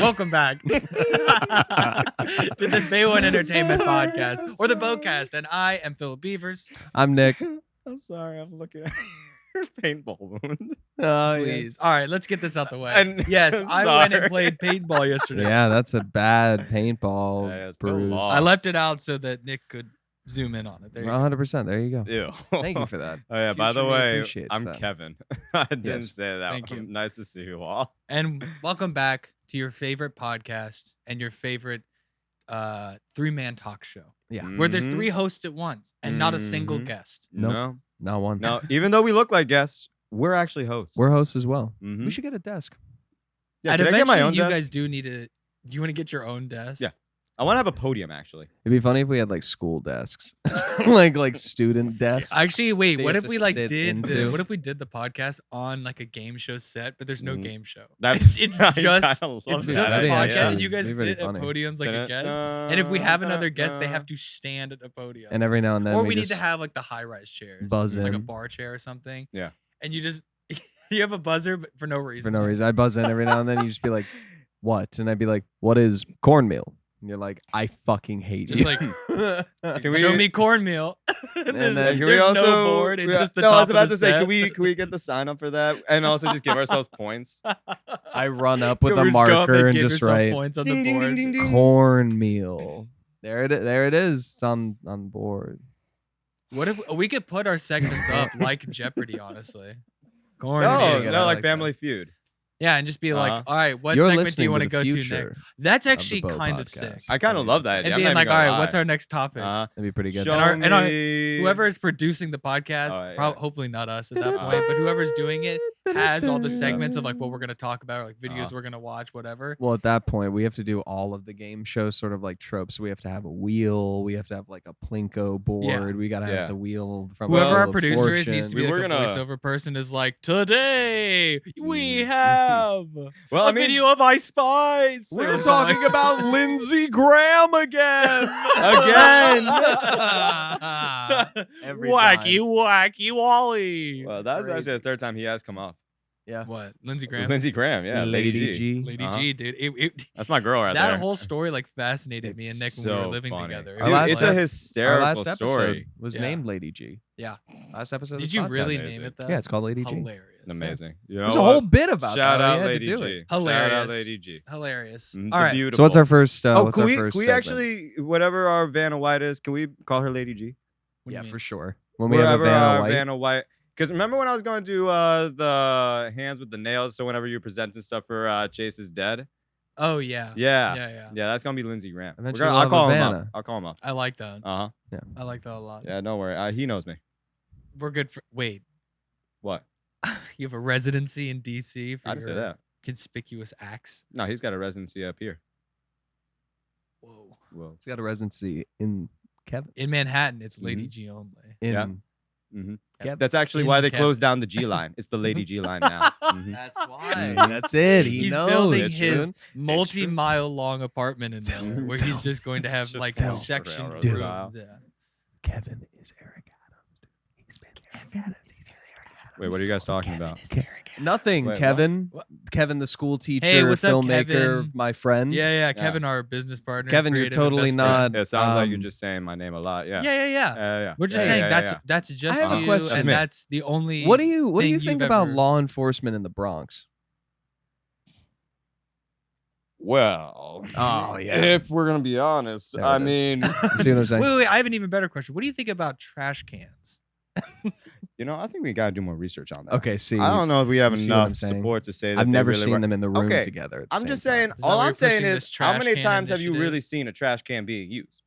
Welcome back to the BOE Entertainment Podcast, or the BOcast, and I am Philip Beavers. I'm Nick. I'm sorry, I'm looking at your paintball wound. Please. Yes. All right, let's get this out the way. And- Yes, I'm I went and sorry. played paintball yesterday. Yeah, that's a bad paintball Yeah, it's been a bruise. lot. I left it out so that Nick could zoom in on it. There you go. 100%. There you go. Ew. Thank you for that. Oh yeah, by the Future me way, appreciates I'm that. Kevin. I didn't Yes. say that. Thank you. Nice to see you all. And welcome back to your favorite podcast and your favorite three-man talk show, Yeah. where there's Mhm. three hosts at once and not a single Mhm. guest. Nope. No, Not one. no. Even though we look like guests, we're actually hosts. We're hosts as well. Mhm. We should get a desk. Yeah, and can I get my eventually own you desk? guys do need to. You want to get your own desk? Yeah. I want to have a podium actually. It'd be funny if we had like school desks, like student desks. Actually, wait. They What have if to we like sit did? into. What if we did the podcast on like a game show set, but there's no Mm. game show? That- It's I just love it's that just the idea, podcast, yeah. and you guys It'd be really sit at funny. podiums like a guest. And if we have another guest, they have to. to stand at a podium. and every now and then or we we need just to have like the high-rise chairs, buzz like a in. bar chair or something. Yeah. And you just you have a buzzer but for no reason. for no reason. I buzz in every now and then. You just be like, "What?" And I'd be like, "What is cornmeal?" And you're like, "I fucking hate Just you." like Can we- show me cornmeal. there's then- Can we there's also, no board. It's yeah, just the no, top I was about of the to say, set. can we get the sign up for that and also just give ourselves points? I run up with You a just go up marker and give just yourself write points on Ding, the ding, board. ding, ding, ding. cornmeal. There it is. It's on the board. What if we could put our segments up like Jeopardy? Honestly, corn. No, Yeah, no, I like like Family Feud. Yeah, and just be like, Uh-huh. all right, what You're segment do you listening want to to the go to future next? That's the actually BOE kind of podcast. sick. I kind of love that idea. And I'm being not like, even all gonna right, what's lie. our next topic? That'd be pretty good. Show And our- me- Whoever is producing the podcast, Oh, yeah. hopefully not us at that point, but whoever's doing it has all the segments of like what we're gonna talk about, or like videos we're gonna watch, whatever. Well, at that point, we have to do all of the game show sort of like tropes. We have to have a wheel. We have to have like a plinko board. We gotta have Yeah. the wheel from Whoever Wheel our of producer is needs to Fortune. be We like were a gonna- voiceover person is like, today we have Well, a I mean, video of Ice Spice. or We're something. talking about Lindsey Graham again. Again. Every wacky Wally. well, that's actually Crazy. the third time he has come off. Yeah. What? Lindsey Graham? Lindsey Graham, yeah, Lady G. Lady Uh-huh. G, dude. That's my girl right That there. whole story like fascinated me and Nick It's when we were so living funny. together. Our Dude, last it's ep- a Our hysterical last episode story. was Yeah. named Lady G. Yeah. Last episode. of Did the you podcast. really Amazing. name it that? Yeah, it's called Lady G. Hilarious. Amazing. You know There's a what? whole bit about Shout that. out We had Lady to G. do it. Shout out Hilarious. Lady G. Hilarious. Mm, All the right. beautiful. So what's our first? Oh, what's can our we first? can we segment? actually whatever our Vanna White is? Can we call her Lady G? What do you Yeah, mean? for sure. When we have a Wherever Vanna our White. Vanna White. Because remember when I was going to do the hands with the nails? So whenever you're presenting stuff for Chase is Dead. Oh yeah. Yeah. Yeah. Yeah, that's gonna be Lindsey Graham. Eventually I'll we'll have call a him up. Vanna. I'll call him up. I like that. Uh huh. I like that a lot. Yeah, don't worry. He knows me. We're good for. Wait, What? you have a residency in DC for I didn't say your that. conspicuous acts. No, he's got a residency up here. Whoa. Whoa. He's got a residency in Kevin. In Manhattan, it's Lady Mhm. G only. In Yeah. Mm-hmm. Kevin. That's actually In why they Kevin. closed down the G line. It's the Lady G line now. Mhm. That's why. Mhm. That's it. He He's knows. building It's his true. multi-mile long apartment in there, Mhm. where he's just going to It's have just like film. sectioned Railroad rooms. style. Yeah. Kevin is Eric Adams. He's been Eric Adams. He's been Eric Adams. Wait, what are you guys talking about? Nothing. Wait, what? Kevin. What? Kevin, the school teacher, what's up, filmmaker, Kevin? my friend. Yeah. Kevin, our business partner. Kevin, you're creative and totally best friend. not. It sounds like you're um, just saying my name a lot. Yeah. Yeah. Yeah. We're just Yeah, saying yeah, that's yeah. just I have a you, question. and That's me. that's the only. What do you thing think you've about ever- law enforcement in the Bronx? Well. Oh, yeah. If we're gonna be honest, There I it is. mean, You see what I'm saying? Wait. I have an even better question. What do you think about trash cans? I think we gotta do more research on that. Okay, see, I don't know if we have you see what I'm enough saying? support to say that I've they never really seen work. them in the room Okay, together. At the I'm same just time. saying. Is that All why I'm you're saying pushing is, this how trash many can times have you initiative? really seen a trash can being used?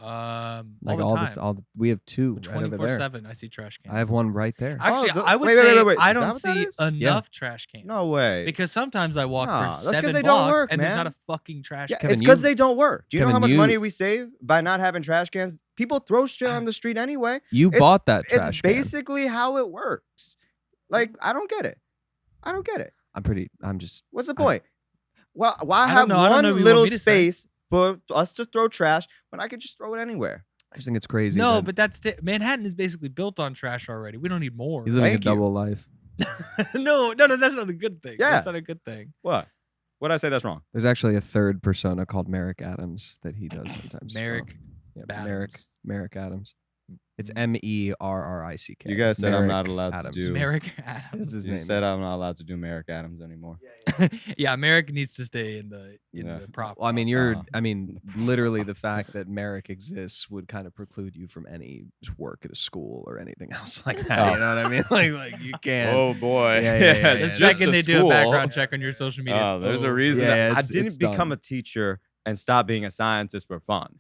Like all the time. we have two right over there. 24/7. I see trash cans. I have one right there. Actually, Oh, so- I would wait, say wait. I Is that don't what that see is? enough trash cans. No way. Because sometimes I walk Nah, for that's 'cause 7 they don't blocks work, and there's man. not a fucking trash Yeah, can. it's Kevin, because you- they don't work. Do you know Kevin, how much you- money we save by not having trash cans? People throw shit on the street anyway. You It's- bought that trash It's can. basically how it works. Like, I don't get it. I'm just. What's the I- point? Well, why I don't have know. I don't one know what you want little me to say. space for us to throw trash when I could just throw it anywhere? I just think it's crazy. No, that but that's Manhattan is basically built on trash already. We don't need more. he's living a Thank you. double life. no, that's not a good thing. Yeah. That's not a good thing. What? What did I say that's wrong? There's actually a third persona called Merrick Adams that he does sometimes. Merrick Yeah, Adams. Merrick Adams. It's Merrick. You guys said I'm not Merrick allowed Adams. to do. Merrick That's Adams. his You name. said I'm not allowed to do Merrick Adams anymore. Yeah, Merrick needs to stay in the Yeah. prop. Well, I mean, Uh, literally the fact that Merrick exists would kind of preclude you from any work at a school or anything else like that. Oh. You know what I mean? Like you can't. Oh boy! Yeah, the just second they do a school. background check on your social media, Oh, it's there's a over. reason Yeah, that I it's didn't become done. a teacher and stop being a scientist for fun.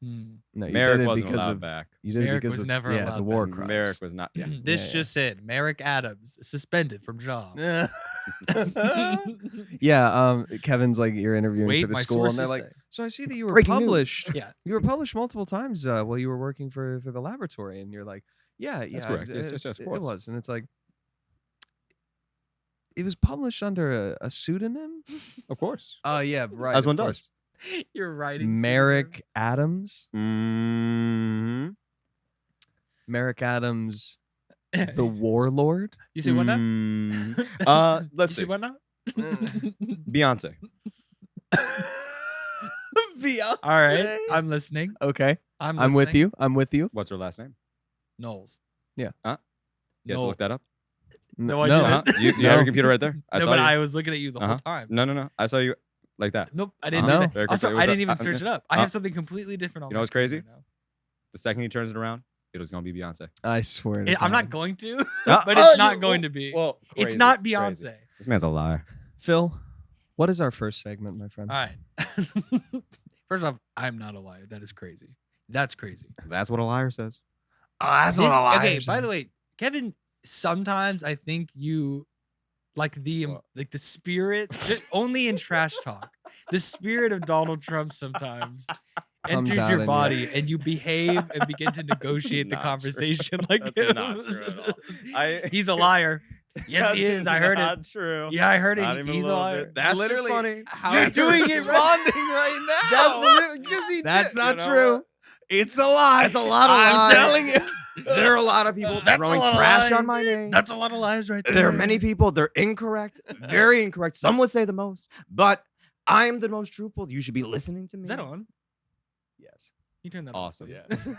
No, you Merrick did it wasn't because allowed of back. you did it Merrick because was of never the allowed war back. crimes. Merrick was not. Yeah. This yeah. just said Merrick Adams suspended from job. Yeah, Kevin's like you're interviewing Wait, for the my school, and they're sources like, say. "So I see that you were Breaking news." published. Yeah. You were published multiple times while you were working for the laboratory," and you're like, "Yeah, That's yeah, correct. Yes, of it course. was." And it's like, it was published under a pseudonym. Of course. Yeah, right. As of one course. You're writing Merrick Adams. Mm-hmm. Merrick Adams, the pseudonym. warlord. You see what now? Let's You see. see what now? Beyonce. All right, I'm listening. Okay, I'm with listening. you. I'm with you. What's her last name? Knowles. You have to Noel. look that up. No, I no. didn't. Uh-huh. You have No. your computer right there. I No, saw but you. I was looking at you the whole time. No. I saw you like that. Nope, I didn't No. do that. Very Also, quickly. I didn't even What's up? search it up. I have something completely different on You know my what's screen crazy? right now. The second he turns it around, it was gonna be Beyonce. I swear. To I'm not God. going to, Uh, but oh, it's not you- going to be. Well, It's crazy, not crazy. Beyonce. This man's a liar. Phil, what is our first segment, my friend? All right. First off, I'm not a liar. That is crazy. That's crazy. That's what a liar says. Oh, that's Okay, by the way, Kevin, sometimes I think you like the What? spirit only in trash talk. The spirit of Donald Trump sometimes Comes enters out your in you. body and you behave and begin to negotiate the not true. conversation like That's him. not true at all. He's a liar. Yes, he is. I heard it. Not true. Yeah, I heard it. Not even He's a a little liar. bit. That's Literally, just funny. how You're you're doing it responding right now. That's literally because he That's did, not you know true. what? It's a lie. It's a lot of I'm lies. telling you. There are a lot of people That's a throwing lot of trash lies. on my name. That's a lot of lies right there. There are many people. They're incorrect. Very incorrect. Some would say the most, but I am the most truthful. You should be listening to me. Is that on? Yes. You turn that Awesome.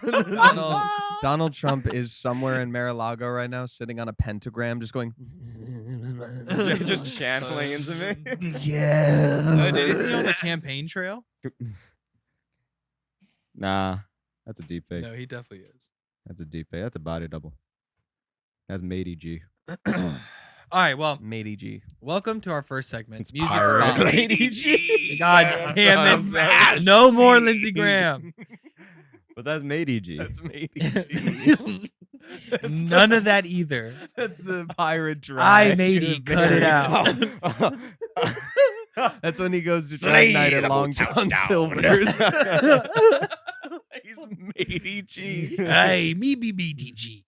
on. Donald Trump is somewhere in Mar-a-Lago right now, sitting on a pentagram, just going. Just channeling into me. Yeah. Is he on the campaign trail? Nah, that's a deep fake. No, he definitely is. That's a deep fake. That's a body double. That's matey G. All right, well, Matey G. welcome to our first segment, It's Music Pirate Spotlight. Lady G. God damn I'm it. sorry. No more Lindsey Graham. But that's matey G. That's Matey G. None of that either. That's the pirate drag. I matey, cut it out. That's when he goes to Slay drag night the at Long hotel John down. Silver's. He's Matey G. Hey, me be BTG.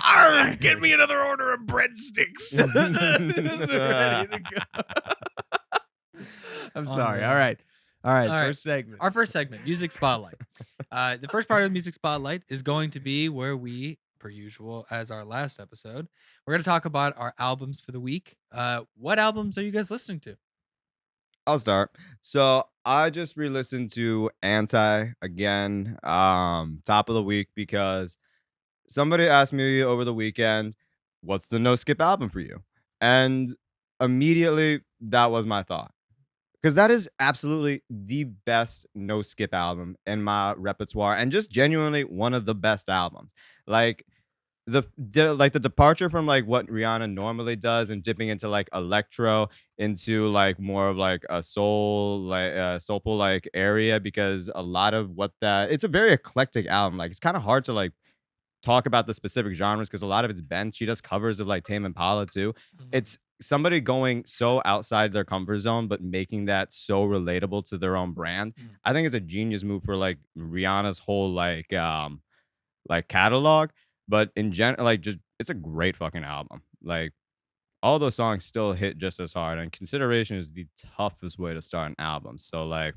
Arr, get me another order of breadsticks. Ready to go. I'm sorry. man. All right. All right. All right. First segment. Our first segment, Music Spotlight. The first part of the Music Spotlight is going to be where we, per usual, as our last episode, we're going to talk about our albums for the week. What albums are you guys listening to? I'll start. So I just re-listened to Anti again, top of the week, because somebody asked me over the weekend, what's the no skip album for you? And immediately that was my thought. Because that is absolutely the best no skip album in my repertoire, and just genuinely one of the best albums. Like the departure from like what Rihanna normally does and dipping into like electro into like more of like a soulful like area, because a lot of what it's a very eclectic album. Like it's kind of hard to like talk about the specific genres because a lot of it's bent. She does covers of like Tame Impala too. It's somebody going so outside their comfort zone but making that so relatable to their own brand. I think it's a genius move for like Rihanna's whole like catalog. But in general, like, just it's a great fucking album. Like all those songs still hit just as hard, and Consideration is the toughest way to start an album. So like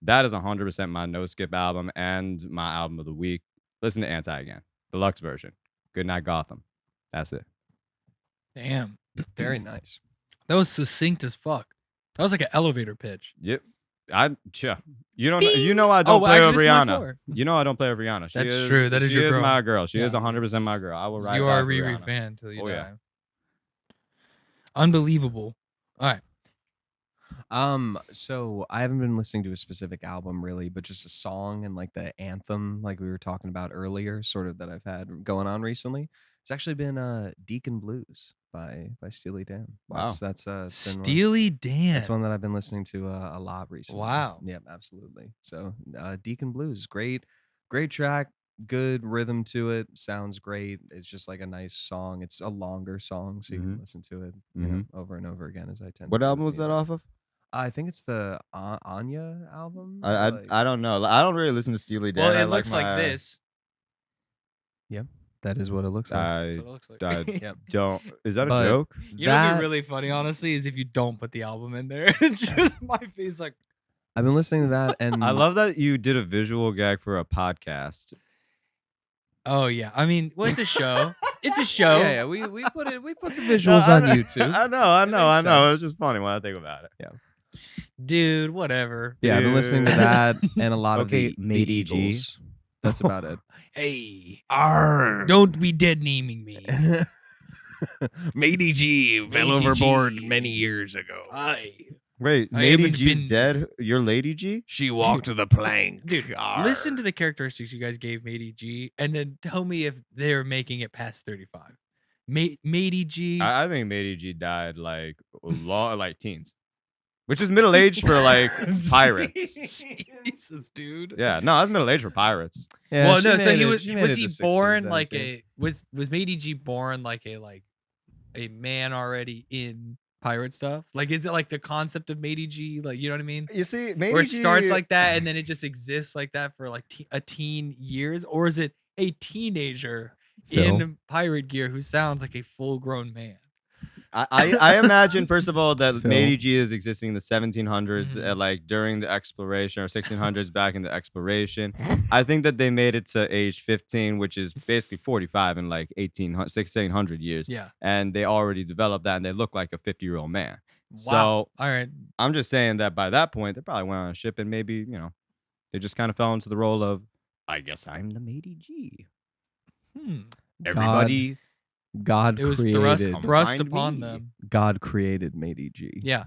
that is 100% my no skip album and my album of the week. Listen to Anti again, deluxe version. Good Night Gotham. That's it. Damn. Very nice. That was succinct as fuck. That was like an elevator pitch. Yep. You know I don't well, play actually, with this is my Rihanna. floor. You know I don't play with Rihanna. She That's is, true. That is she your is girl. my girl. She is Yeah. 100% my girl. I will ride You or are die a for Riri Rihanna. fan till you Oh, die. yeah. Unbelievable. All right. So I haven't been listening to a specific album really, but just a song and like the anthem, like we were talking about earlier, sort of that I've had going on recently. It's actually been Deacon Blues by Steely Dan. Wow. That's it's been Steely Dan. that's one that I've been listening to a lot recently. Wow. Yep, absolutely. So Deacon Blues, great track, good rhythm to it, sounds great. It's just like a nice song. It's a longer song, so you can listen to it, you know, over and over again. As I tend. What to do album with was that music. off of? I think it's the Anya album. I don't know. I don't really listen to Steely Dan. Well, I it looks like my- this. Yep, that is what it looks like. I That's what it looks like. I Yep. don't. Is that a But- joke? You know what'd That- be really funny, honestly, is if you don't put the album in there. It's just my face like, I've been listening to that, and I love that you did a visual gag for a podcast. oh yeah. I mean, well, it's a show. It's a show. yeah, we put the visuals on YouTube. I know. makes It's sense. just funny when I think about it. Dude, whatever. Yeah, I've been listening to Dude. that and a lot Okay, of the matey G. Eagles. That's about it. Hey, Arr. don't be dead naming me. Matey G fell Matey overboard G. many years ago. Aye. Wait, I Lady haven't G's been dead? this- Your Lady G? She walked to the plank. Dude, listen to the characteristics you guys gave Matey G, and then tell me if they're making it past 35. Matey G. I think Matey G died like like teens, which is middle age for like pirates. Jesus, dude. Yeah, no, that's middle age for pirates. Yeah, Well, she no. So made he it- was. she made Was it he to 60s, born I'd like say. was Matey G born like a man already in pirate stuff? Like, is it like the concept of Matey G? Like, you know what I mean? You see, Matey Where it G starts like that and then it just exists like that for like a teen years, or is it a teenager Phil? in pirate gear who sounds like a full-grown man? I imagine first of all that Phil. Matey G is existing in the 1700s, Mhm. like during the exploration, or 1600s back in the exploration. I think that they made it to age 15, which is basically 45 in like 1600 years. Yeah. And they already developed that, and they look like a 50-year-old man. Wow. So All right. I'm just saying that by that point, they probably went on a ship, and maybe they just kind of fell into the role of, I guess I'm the Matey G. Everybody. God It was created. thrust Find upon me. them. God created Matey G. Yeah.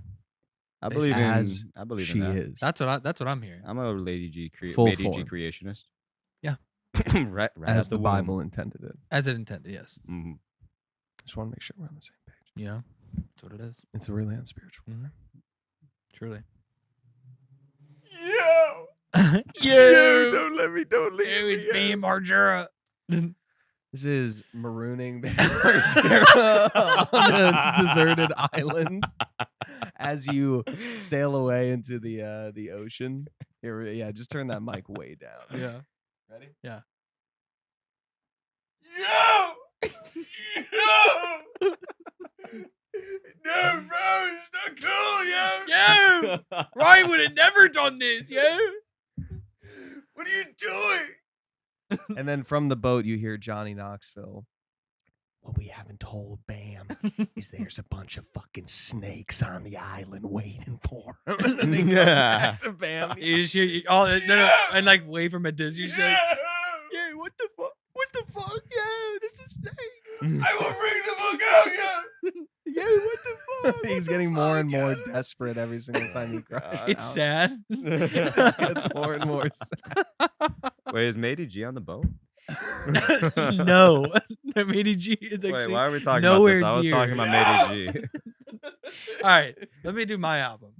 I believe as I believe she in that. is. That's what I'm hearing. I'm a Lady G Full Matey G form. creationist. Yeah. right as out the womb. Bible intended it. As it intended, yes. Mhm. Just want to make sure we're on the same page. You know? That's what it is. It's a really unspiritual. Mhm. Truly. Yo, Yo, don't leave Yo, it's Bam Margera. This is marooning Bam Margera on a deserted island as you sail away into the ocean. Here, yeah, just turn that mic way down. Yeah. Ready? Yeah. Yo! Yo! No, bro, it's not cool, yo! Yo! Ryan would have never done this, yo. What are you doing? And then from the boat, you hear Johnny Knoxville. What we haven't told Bam is there's a bunch of fucking snakes on the island waiting for him. And then they go back to Bam. You just hear no, and like wave from a Disney show. Yeah, what the fuck? What the fuck? Yo, this is snake. I will bring the book out, yo! Yo, what the fuck? He's getting more and more desperate every single time he cries. It's out. sad. It just gets more and more sad. Wait, is Matey G on the boat? No, Matey G is actually. Wait, why are we talking nowhere about this? I was talking near. about Matey G. All right, let me do my album.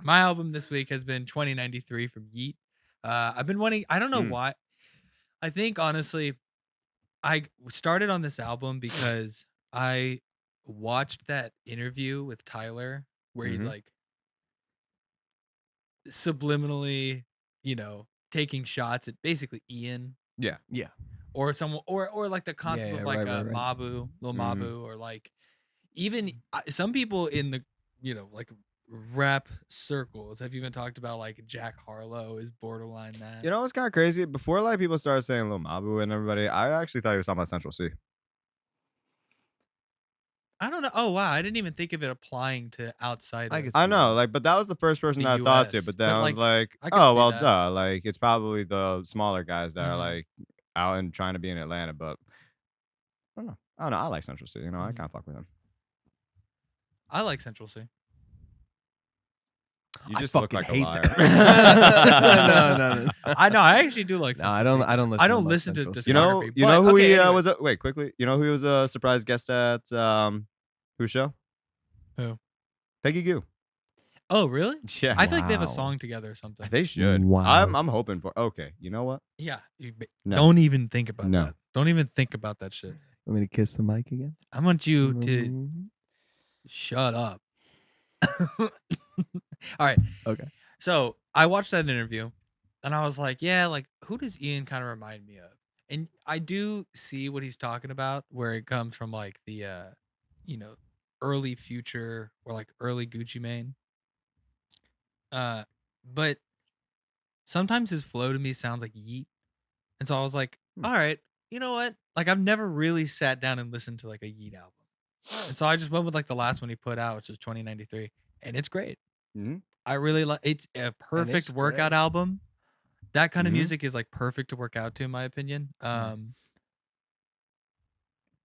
My album this week has been 2093 from Yeet. I've been wanting. I don't know why. I think honestly, I started on this album because I watched that interview with Tyler where he's Mhm. like subliminally, taking shots at basically Ian. Yeah. Yeah. Or someone, or like the concept Yeah, of like right. Mabu, Lil Mhm. Mabu, or like even some people in the like rap circles have even talked about like Jack Harlow is borderline that. You know what's kind of crazy? Before like people started saying Lil Mabu and everybody, I actually thought he was talking about Central C. I don't know. Oh wow, I didn't even think of it applying to outside. I of could I see know, that. but that was the first person the that I thought to. US. But then But, I was like, I could oh see well, that. duh. Like it's probably the smaller guys that are Mhm. like out and trying to be in Atlanta. But I don't know. I don't know. I like Central City. I Mhm. can't fuck with them. I like Central C. You I just look fucking like a hate liar. No. I actually do like No, Central C. I don't listen. I don't to much listen to Central discography. C. You know but, who okay, he anyways. was? Wait, quickly. You know who he was a surprise guest at? Whose show? Who? Peggy Goo. Oh, really? Yeah, I feel like they have a Wow. song together or something. they should. Wow. I'm hoping for. Okay, you know what? Yeah. No. Don't even think about No. that. Don't even think about that shit. Want me to kiss the mic again? I want you to Mhm. shut up. All right. Okay. So I watched that interview and I was like, yeah, like who does Ian kind of remind me of? And I do see what he's talking about, where it comes from like the you know, early Future or like early Gucci Mane. But sometimes his flow to me sounds like Yeet. And so I was like, all right, you know what? Like I've never really sat down and listened to like a Yeet album. And so I just went with like the last one he put out, which was 2093. And it's great. Mhm. I really like it's a perfect it's workout great. album. That kind of Mhm. music is like perfect to work out to, in my opinion.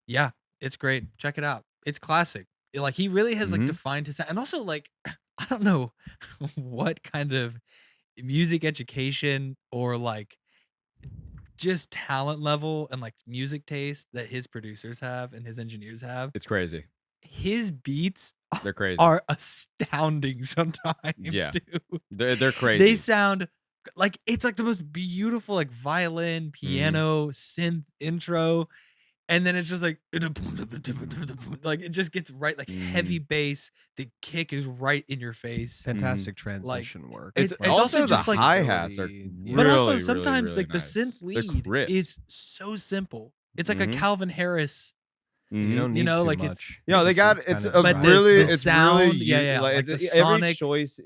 Yeah, it's great. Check it out. It's classic. Like he really has like Mhm. defined his sound. And also like I don't know what kind of music education or like just talent level and like music taste that his producers have and his engineers have. It's crazy. His beats They're crazy. are astounding sometimes, Yeah. dude. They're crazy. They sound like it's like the most beautiful like violin, piano, synth intro. And then it's just like it just gets right like heavy bass. The kick is right in your face. Fantastic transition work. it's also also the just like hi-hats are ability, but also really, sometimes really like the nice. synth They're lead crisp. is so simple. It's like a Mhm. Calvin Harris. You Mhm. don't need know, too like, it's- much. You know, they got it's a But really the it's sound, really yeah, like like the every sonic- choice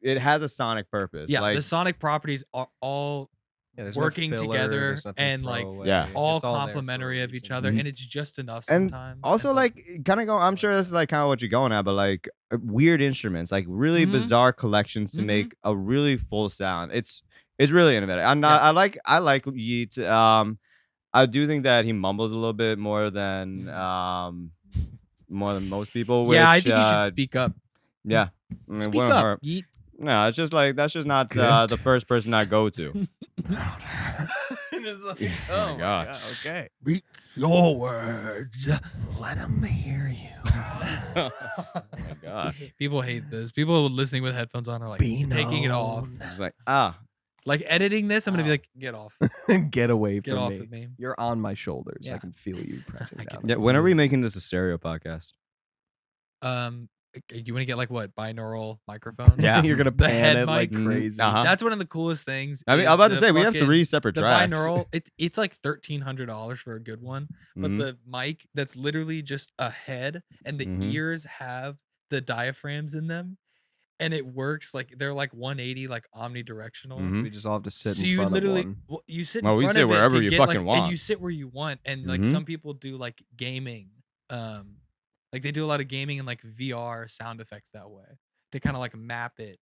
it has a sonic purpose. Yeah, like the sonic properties are all there's working no filler, together there's nothing and, like, throwaway, Yeah. all it's there for a complementary of each reason. other, Mhm. and it's just enough and sometimes. also It's like kind of go. I'm sure this is like kind of what you're going at, but like weird instruments, like really Mhm. bizarre collections to Mhm. make a really full sound. It's really innovative. I'm not. Yeah. I like Yeet. I do think that he mumbles a little bit more than most people. Which, yeah, I think you should speak up. Yeah, I mean, Speak wouldn't up. hurt. Yeet. No, it's just like that's just not Good. the first person I go to. Just like, Oh my God. Okay. Speak your words. Let them hear you. Oh my God. People hate this. People listening with headphones on are like Be taking it off. known. It's like Like editing this, I'm gonna be Ow. like, get off. Get away Get from off me. of me. You're on my shoulders. Yeah. I can feel you pressing I down. can yeah. When are we making this a stereo podcast? You want to get like what binaural microphone? Yeah. You're gonna The pan head it like mic. crazy. Uh-huh. That's one of the coolest things. I mean, is I'm about to the say we have fucking- 3 separate the tracks. binaural. It's like $1,300 for a good one, but Mhm. the mic that's literally just a head, and the Mhm. ears have the diaphragms in them, and it works like they're like 180, like omnidirectional. Mhm. So we just all have to sit So in you front literally of one. well, you sit Well, in we front sit of it wherever to you get, fucking like, want. and you sit where you want, and like Mhm. some people do like gaming, like they do a lot of gaming and like VR sound effects that way. They kind of like map it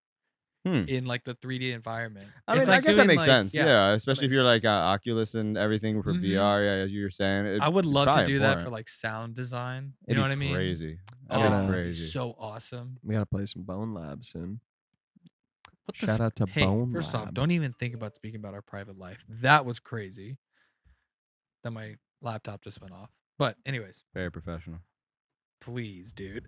in like the 3D environment. I mean, It's I like guess that doing, makes like- sense. Yeah, especially if makes you're like sense. Oculus and everything for Mhm. VR. Yeah, as you were saying, I would it's love to probably do that for important. like sound design. You It'd know be what I mean? Crazy. Oh, That'd be it'd be crazy. so awesome. We gotta play some Bone Lab soon. What the Shout out to Hey, Bone first off, Lab. don't even think about speaking about our private life. That was crazy. That my laptop just went off. But anyways, Very professional. please, dude,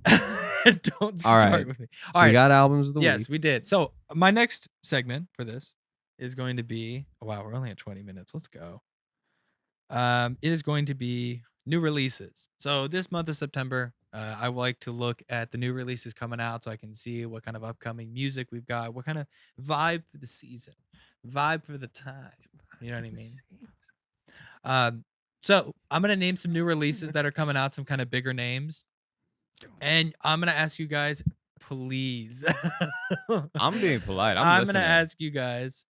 don't start right. with me. So All we right. got albums of the Yes, week. we did. So my next segment for this is going to be wow, we're only at 20 minutes. Let's go. It is going to be new releases. So this month of September, I would like to look at the new releases coming out so I can see what kind of upcoming music we've got, what kind of vibe for the season, vibe for the time. You know what I mean? So I'm gonna name some new releases that are coming out, some kind of bigger names, and I'm gonna ask you guys, please. I'm being polite. I'm listening. gonna ask you guys,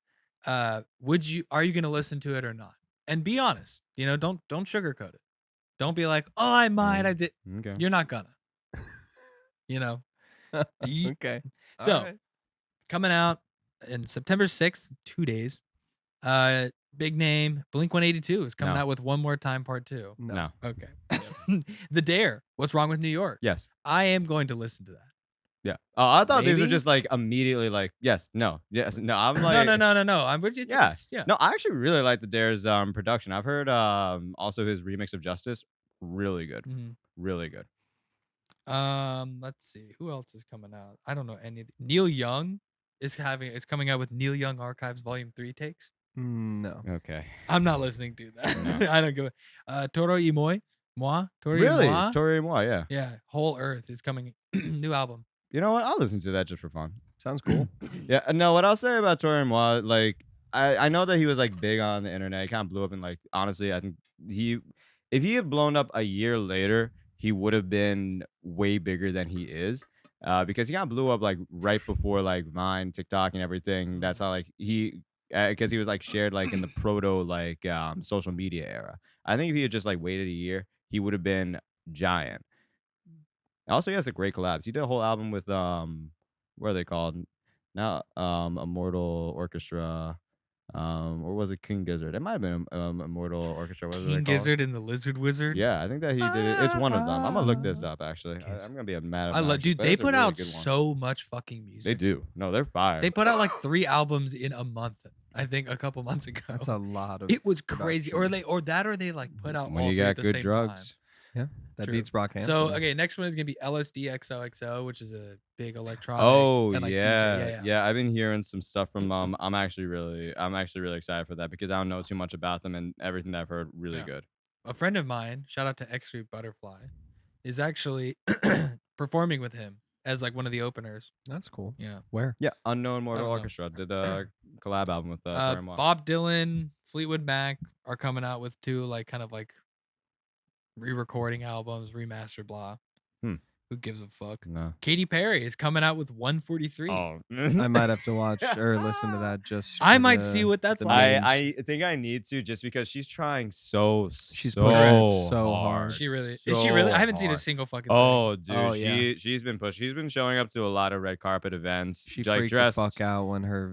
are you gonna listen to it or not? And be honest. You know, don't sugarcoat it. Don't be like, oh, I might, I did. Okay. You're not gonna. you know. Ye- Okay. So All right. coming out in September 6th, 2 days. Big name Blink-182 is coming No. out with One More Time Part 2. No. Okay. The Dare. What's Wrong with New York? Yes. I am going to listen to that. Yeah. Oh, I thought these were Maybe? just like immediately like yes, no, yes, no. I'm like No. Yeah. Yeah. No, I actually really like the Dare's production. I've heard also his remix of Justice, really good, Mhm. really good. Let's see. Who else is coming out? I don't know any. Neil Young is coming out with Neil Young Archives Volume 3 takes. No. Okay. I'm not listening to that. No. I don't give a Toro y Moi. Toro y Really, Moi? Tori Moi, yeah. Yeah, Whole Earth is coming. New album. You know what? I'll listen to that just for fun. Sounds cool. Yeah. No, what I'll say about Tori Moi, like I know that he was like big on the internet. He kind of blew up, and like honestly, I think if he had blown up a year later, he would have been way bigger than he is. Because he kind of blew up like right before like Vine, TikTok, and everything. That's how like because he was like shared like in the proto like social media era. I think if he had just like waited a year, he would have been giant. Also, he has a great collabs. He did a whole album with what are they called? Now Immortal Orchestra. Or was it King Gizzard? It might have been Immortal Orchestra. What was it King called? Gizzard and the Lizard Wizard. Yeah, I think that he did it. It's one of them. I'm gonna look this up actually. Okay, I'm gonna be mad. I love, dude. They put out so much fucking music. They do. No, they're fire. They put out like 3 albums in a month. I think a couple months ago. That's a lot of. It was crazy. Or production. they like put out when all you three got at the good same drugs. That True. beats Brockhampton. So okay, next one is gonna be LSD XOXO, which is a big electronic. Oh and, like, yeah. DJ. Yeah. I've been hearing some stuff from I'm actually really excited for that because I don't know too much about them and everything that I've heard really Yeah. good. A friend of mine, shout out to X Street Butterfly, is actually performing with him as like one of the openers. That's cool. Yeah. Where? Yeah, Unknown Mortal don't know. Orchestra did a collab album with Tori Moi. Bob Dylan, Fleetwood Mac are coming out with 2 like kind of like re-recording albums, remastered, blah. Who gives a fuck? No. Katy Perry is coming out with 143. Oh, I might have to watch or listen to that just. I for might the- see what that's the like. names. I think I need to just because she's trying She's so pushing it so hard. hard. She really is she really? I haven't seen a hard. single fucking Oh, dude, Oh, yeah. she's been pushed. She's been showing up to a lot of red carpet events. She like freaked dressed. the fuck out when her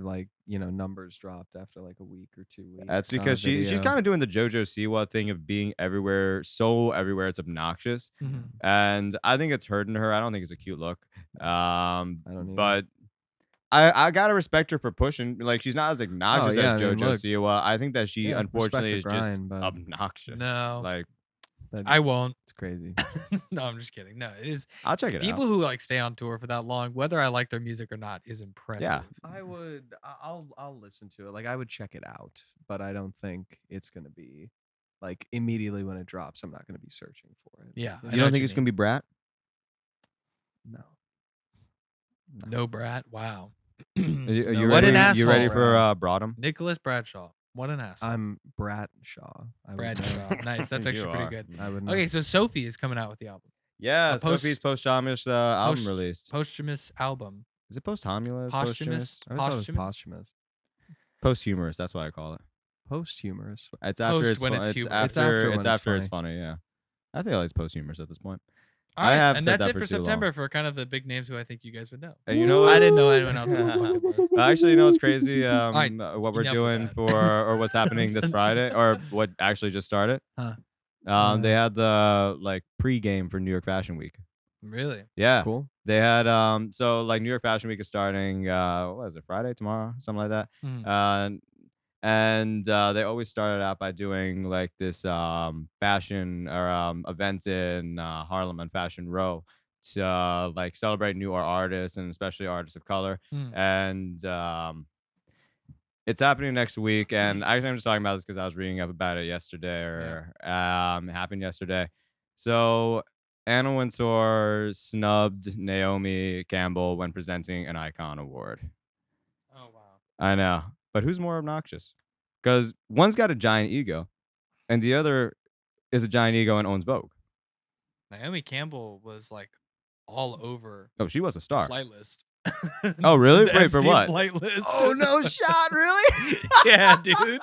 numbers dropped after like a week or 2 weeks. That's on a because she's video. kind of doing the JoJo Siwa thing of being everywhere, so everywhere it's obnoxious, thing. and I think it's hurting her. I don't think it's a cute look. I don't either. But I gotta respect her for pushing. Like she's not as obnoxious yeah, as I mean, JoJo look, Siwa. I think that she yeah, unfortunately is respect the just grind, but obnoxious. No. Like I won't. It's crazy. No, I'm just kidding. No, it is I'll check it people out. who like stay on tour for that long, whether I like their music or not, is impressive. I would. I'll listen to it. Like I would check it out, but I don't think it's gonna be like immediately when it drops. I'm not gonna be searching for it. Yeah, I You know don't what think you it's gonna be Brat? No. No Brat. Wow. Are you What ready? an You ready asshole. for Broadham? Nicholas Bradshaw. What an asshole. I'm Bradshaw. I would Bradshaw. know. Nice. That's You actually pretty are. good. I would. Know. Okay, so Sophie is coming out with the album. Yeah, A post- Sophie's posthumous album post- released. Posthumous album. Is it posthumous? Posthumous. I always thought it was Posthumous? posthumous. Posthumous. That's what I call it. Posthumous. It's after Post it's when fun- it's it's humorous. after It's after when it's it's after it's funny. Yeah, I feel like it's posthumous at this point. All I right, have and said that's that it for for too long. September for kind of the big names who I think you guys would know. And you know what? I didn't know anyone else on the fucking list. Actually, you know what's crazy? right, What we're enough of doing that. for or what's happening this Friday or what actually just started. Huh. They had the like pre-game for New York Fashion Week. Really? Yeah, Cool. they had so like New York Fashion Week is starting. What is it? Friday, tomorrow, something like that. Mhm. And they always started out by doing like this fashion or event in Harlem on Fashion Row to like celebrate newer artists and especially artists of color. Mhm. And it's happening next week. And actually, I'm just talking about this because I was reading up about it yesterday or it happened yesterday. So Anna Wintour snubbed Naomi Campbell when presenting an Icon Award. Oh wow. I know. But who's more obnoxious? Because one's got a giant ego, and the other is a giant ego and owns Vogue. Naomi Campbell was like all over Oh, she was a star. flight list. Oh, really? The Wait, for Epstein what? Flight list. Oh, no shot, really? Yeah, dude.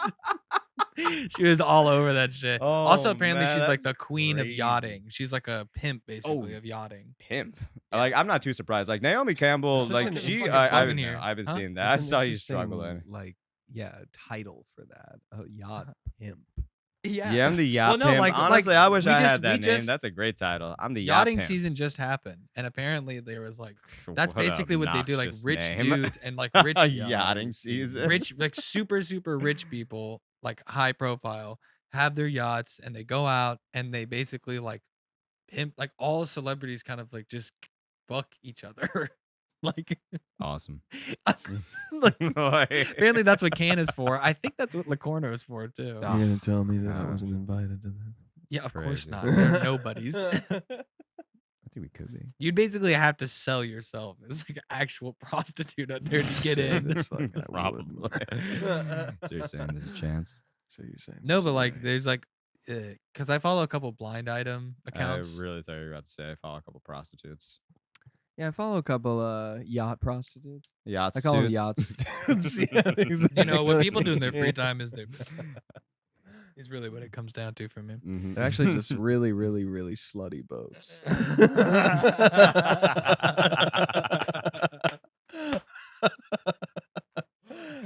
She was all over that shit. Also, Oh, apparently, man, she's like that's the queen of crazy. yachting. She's like a pimp, basically, Oh. of yachting. Pimp. Yeah. Like, I'm not too surprised. Like Naomi Campbell, That's such like an she, fucking I, plug I've, in here. I've been Huh? seeing that. That's I an saw you interesting, struggling. Like, title for that. A yacht pimp. Yeah, I'm the yacht no, pimp. like- Honestly, I wish we I just- had we that name. just- That's a great title. I'm the yacht Yachting pimp. season just happened, and apparently there was like that's What a basically what they do, like obnoxious rich name. dudes and like rich Yachting season. rich like super rich people, like high profile, have their yachts and they go out and they basically like pimp, like all celebrities kind of like just fuck each other. Like, Awesome. like Like- apparently that's what Can is for. I think that's what Lacorno is for too. You're gonna tell me that I gosh. wasn't invited to this? Yeah, of course crazy. not. They're nobodies. I think we could be. You'd basically have to sell yourself as like an actual prostitute out there to get in. It's like I Probably. would. So you're saying there's a chance? So you're saying No, there's but a like way. there's like because I follow a couple blind item accounts. I really thought you were about to say I follow a couple prostitutes. Yeah, I follow a couple yacht prostitutes. Yachts. I call them yachts. Yeah, You know what people do in their exactly. free time is is really what it comes down to for me. Mhm. They're actually just really, really, really slutty boats.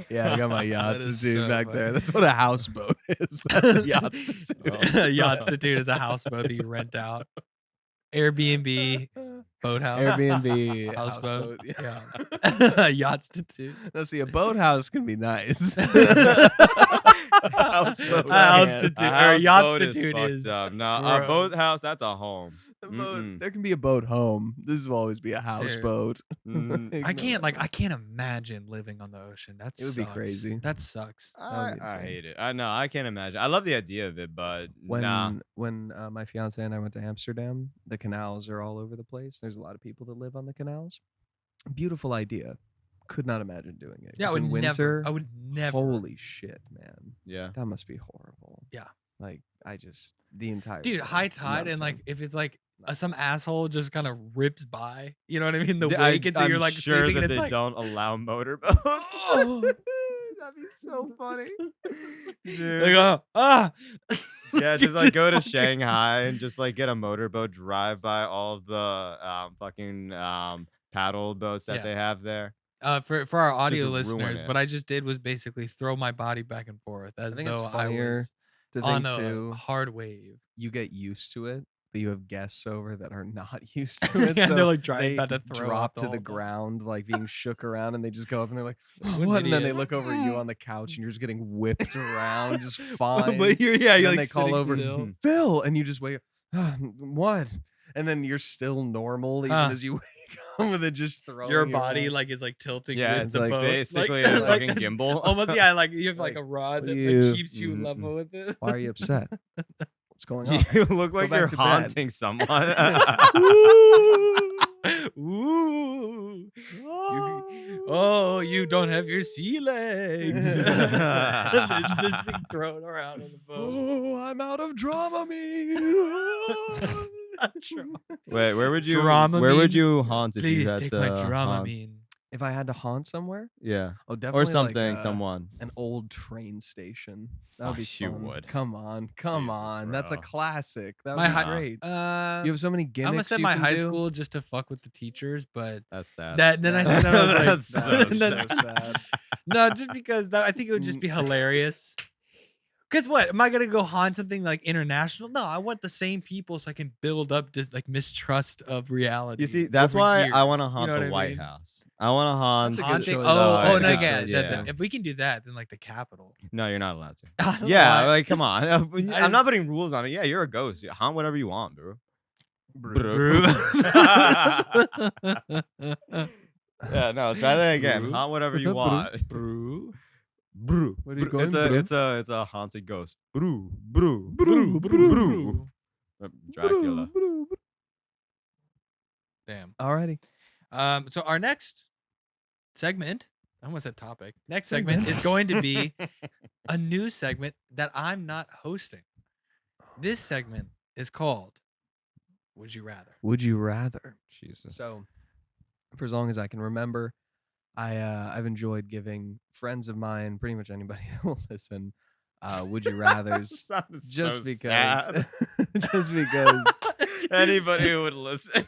Yeah, I got my yachts is dude so back there. funny. That's what a houseboat is. That's a yachts. A yachtstitute is a houseboat that you rent out. Airbnb, boathouse, Airbnb, houseboat. Yeah. Yeah, yachtstitute. No, see, a boathouse can be nice. Houseboat. A houseboat. A Or houseboat yachtstitute fucked is up. No, a gross. boathouse, that's a home. Boat- there can be a boat home. This will always be a houseboat. Mm. I can't imagine living on the ocean. That It would be sucks. crazy. That sucks. I, be I insane. hate it. I know. I can't imagine. I love the idea of it, but When nah. my fiance and I went to Amsterdam, the canals are all over the place. There's a lot of people that live on the canals. Beautiful idea. Could not imagine doing it. Yeah, I 'cause would in winter. never. I would never. Holy shit, man. Yeah. That must be horrible. Yeah. Like the entire Dude, thing. high tide Not a and like fan. if it's like some asshole just kind of rips by, you know what I mean? The D- wake, and so I'm you're like sure sleeping, that and it's they like, don't allow motorboats. Oh. That'd be so funny. like, Dude. Yeah, just like go to fucking- Shanghai and just like get a motorboat, drive by all of the fucking paddle boats that Yeah. they have there. For our audio ruin listeners, it. what I just did was basically throw my body back and forth I as think though it's I funnier was to on think a too. hard wave. You get used to it, but you have guests over that are not used to it. And so they're, like, trying they about to throw drop up the to whole the time. ground, like being shook around, and they just go up and they're like, What an "What?" And then they idiot. look over at you on the couch, and you're just getting whipped around, just fine. But you're And you're then like they call sitting over, still. Phil, and you just wake up. What? And then you're still normal even Huh. as you wake up with it just throwing Your you body around. like is like tilting Yeah, with it's the like boat. basically like, a fucking gimbal. Almost, yeah. Like you have like Like, a rod what that do like, you- keeps you Mhm. level with it. Why are you upset? What's going on? You look like back you're to bed. haunting someone. Ooh. Oh, you don't have your sea legs. Just being thrown around on the boat. Oh, I'm out of Dramamine. Wait, where would you Dramamine? you haunt if you Please had take to my haunt? Dramamine. If I had to haunt somewhere, Yeah. oh, definitely Or something, like, someone. an old train station. That would Oh, be you fun. would. Come on, come Jesus, on. That's a bro. classic. That would My be high- great. Uh, You have so many I'm gimmicks. gonna send you my can high do. school just to fuck with the teachers, but That's sad. then I said that I was like, That's so That's so sad. no, just because I think it would just be hilarious. Because what am I gonna go haunt something like international? No, I want the same people so I can build up this like mistrust of reality. You see, that's over why I years, want to you haunt know the what I White mean? House. I want to haunt. That's a good Haunting. choice. Oh, the no, White again. House, that- yeah. if we can do that, then like the Capitol. No, you're not allowed to. I don't know Yeah, why. like come on. I'm didn't- not putting rules on it. Yeah, you're a ghost. Yeah, haunt whatever you want, bro. Brew. Yeah, no, try that again. Brew. Haunt whatever What's you up, want. Brew. Brew. Where are you Brew. going, It's a brew? it's a haunted ghost. Brew. Brew. Brew. Brew. Dracula. Damn. Alrighty. So our next segment, I almost said topic. Next segment is going to be a new segment that I'm not hosting. This segment is called Would You Rather? Would you rather? Jesus. So, for as long as I can remember, I've enjoyed giving friends of mine, pretty much anybody that will listen, Would you rather's Sounded just so because sad. just because Anybody who would listen.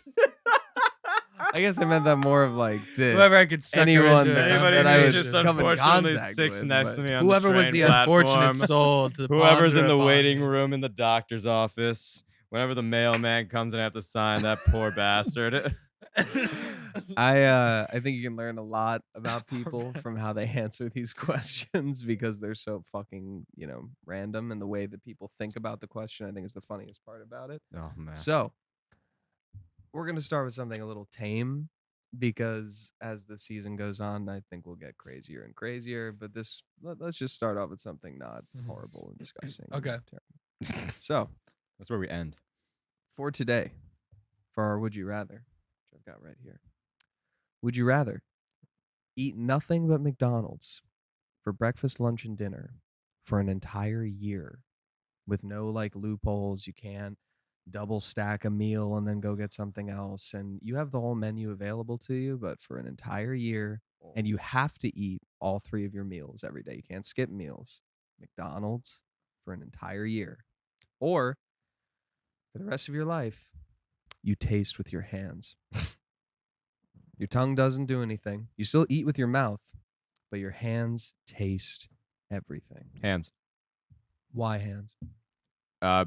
I guess I meant that more of like to Whoever I could sucker anyone into that- a Anybody that I who's would just come in unfortunately contact sits with, next to but me on whoever the was train the unfortunate platform. soul to Whoever's in ponder the upon waiting me. room in the doctor's office. Whenever the mailman comes and I have to sign, that poor bastard. I think you can learn a lot about people from how they answer these questions because they're so fucking, random, and the way that people think about the question, I think, is the funniest part about it. Oh man. So, we're going to start with something a little tame because as the season goes on, I think we'll get crazier and crazier, but let's just start off with something not horrible and disgusting. and Okay. terrible. So, That's where we end. for today, for our Would You Rather, which I've got right here. Would you rather eat nothing but McDonald's for breakfast, lunch, and dinner for an entire year with no like loopholes? You can't double stack a meal and then go get something else. And you have the whole menu available to you, but for an entire year, and you have to eat all 3 of your meals every day. You can't skip meals. McDonald's for an entire year. Or for the rest of your life, you taste with your hands. Your tongue doesn't do anything. You still eat with your mouth, but your hands taste everything. Hands. Why hands?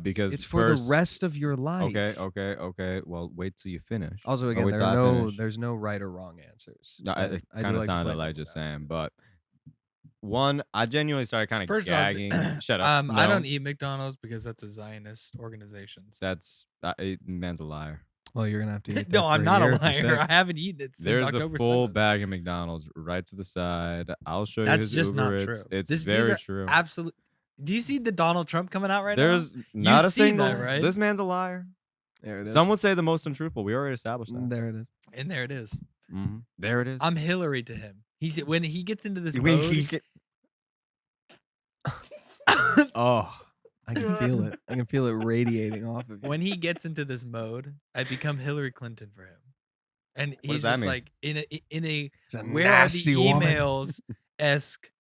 Because It's for first, the rest of your life. Okay. Well, wait till you finish. Also, Or again, wait till I finish. there's no right or wrong answers. No, but it I do kind of like to sounded play like devil's just saying, advocate. but one, I genuinely started kind of First off, gagging. Shut up. I No, don't eat McDonald's because that's a Zionist organization. That's man's a liar. Well, you're gonna have to eat. No, that I'm for not year a if you liar. pick. I haven't eaten it since There's October a full 7th. bag of McDonald's right to the side. I'll show you That's his just Uber not Eats. true. It's These very are true. Absolute. Do you see the Donald Trump coming out right There's now? not a see that, single. right? This man's a liar. There it is. Some would say the most untruthful. We already established that. There it is. And there it is. There it is. I'm Hillary to him. He's when he gets into this When mode. he get- Oh, I can feel it. I can feel it radiating off of you. When he gets into this mode, I become Hillary Clinton for him. And does he's that just mean? like in a She's a where are the nasty woman. emails esque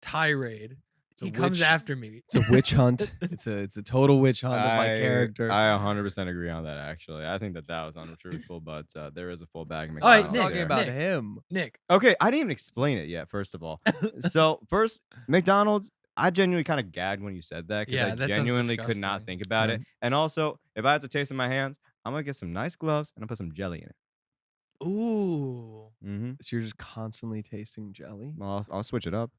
tirade. He comes after me. It's a witch hunt. It's a total witch hunt of my character. I 100% agree on that. Actually, I think that was untruthful, but there is a full bag of All right, McDonald's Nick, talking there. about Nick. him. Nick. Okay, I didn't even explain it yet. First of all, so first McDonald's, I genuinely kind of gagged when you said that because Yeah, I that sounds genuinely could not disgusting. think about it. Right. And also, if I have to taste in my hands, I'm gonna get some nice gloves and I'll put some jelly in it. Ooh. So you're just constantly tasting jelly? Well, I'll switch it up.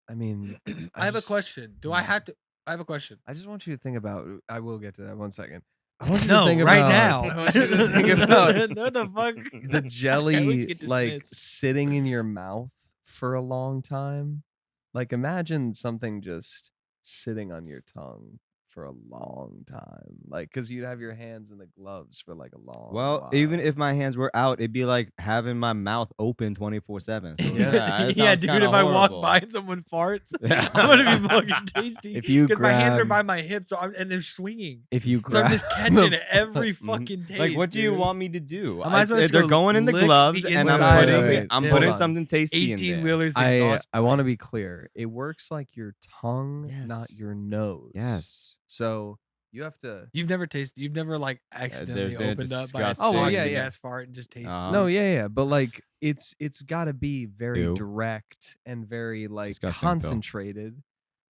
I mean, I have a just- question. Do I have to? I have a question. I just want you to think about. I will get to that 1 second. I want you to No, think right about- now. I want you to think about What the fuck? the I always jelly get like dismissed. sitting in your mouth for a long time. Like imagine something just sitting on your tongue for a long time, like because you'd have your hands in the gloves for like a long. Well, while. even if my hands were out, it'd be like having my mouth open 24/7. So Yeah. it Yeah, sounds dude. kinda If I walk horrible. by and someone farts, Yeah. I'm gonna be fucking tasty. If you because my hands are grab- by my hips, and they're swinging, if you so I'm grab just catching the- every Mhm. fucking taste. Like, what do you dude. want me to do? I might as well just they're go going in the lick gloves, the and inside I'm of putting, it. I'm Hold putting on. something tasty in 18 there. wheelers I exhaust. want to be clear. It works like your tongue, not Yes. your nose. Yes. So you have to. You've never like accidentally been a opened up by a disgusting- Oh, well, yeah, toxic yeah. ass fart and just tasted. Uh-huh. No, yeah, but like it's got to be very Ew. direct and very like Disgusting, Phil. concentrated.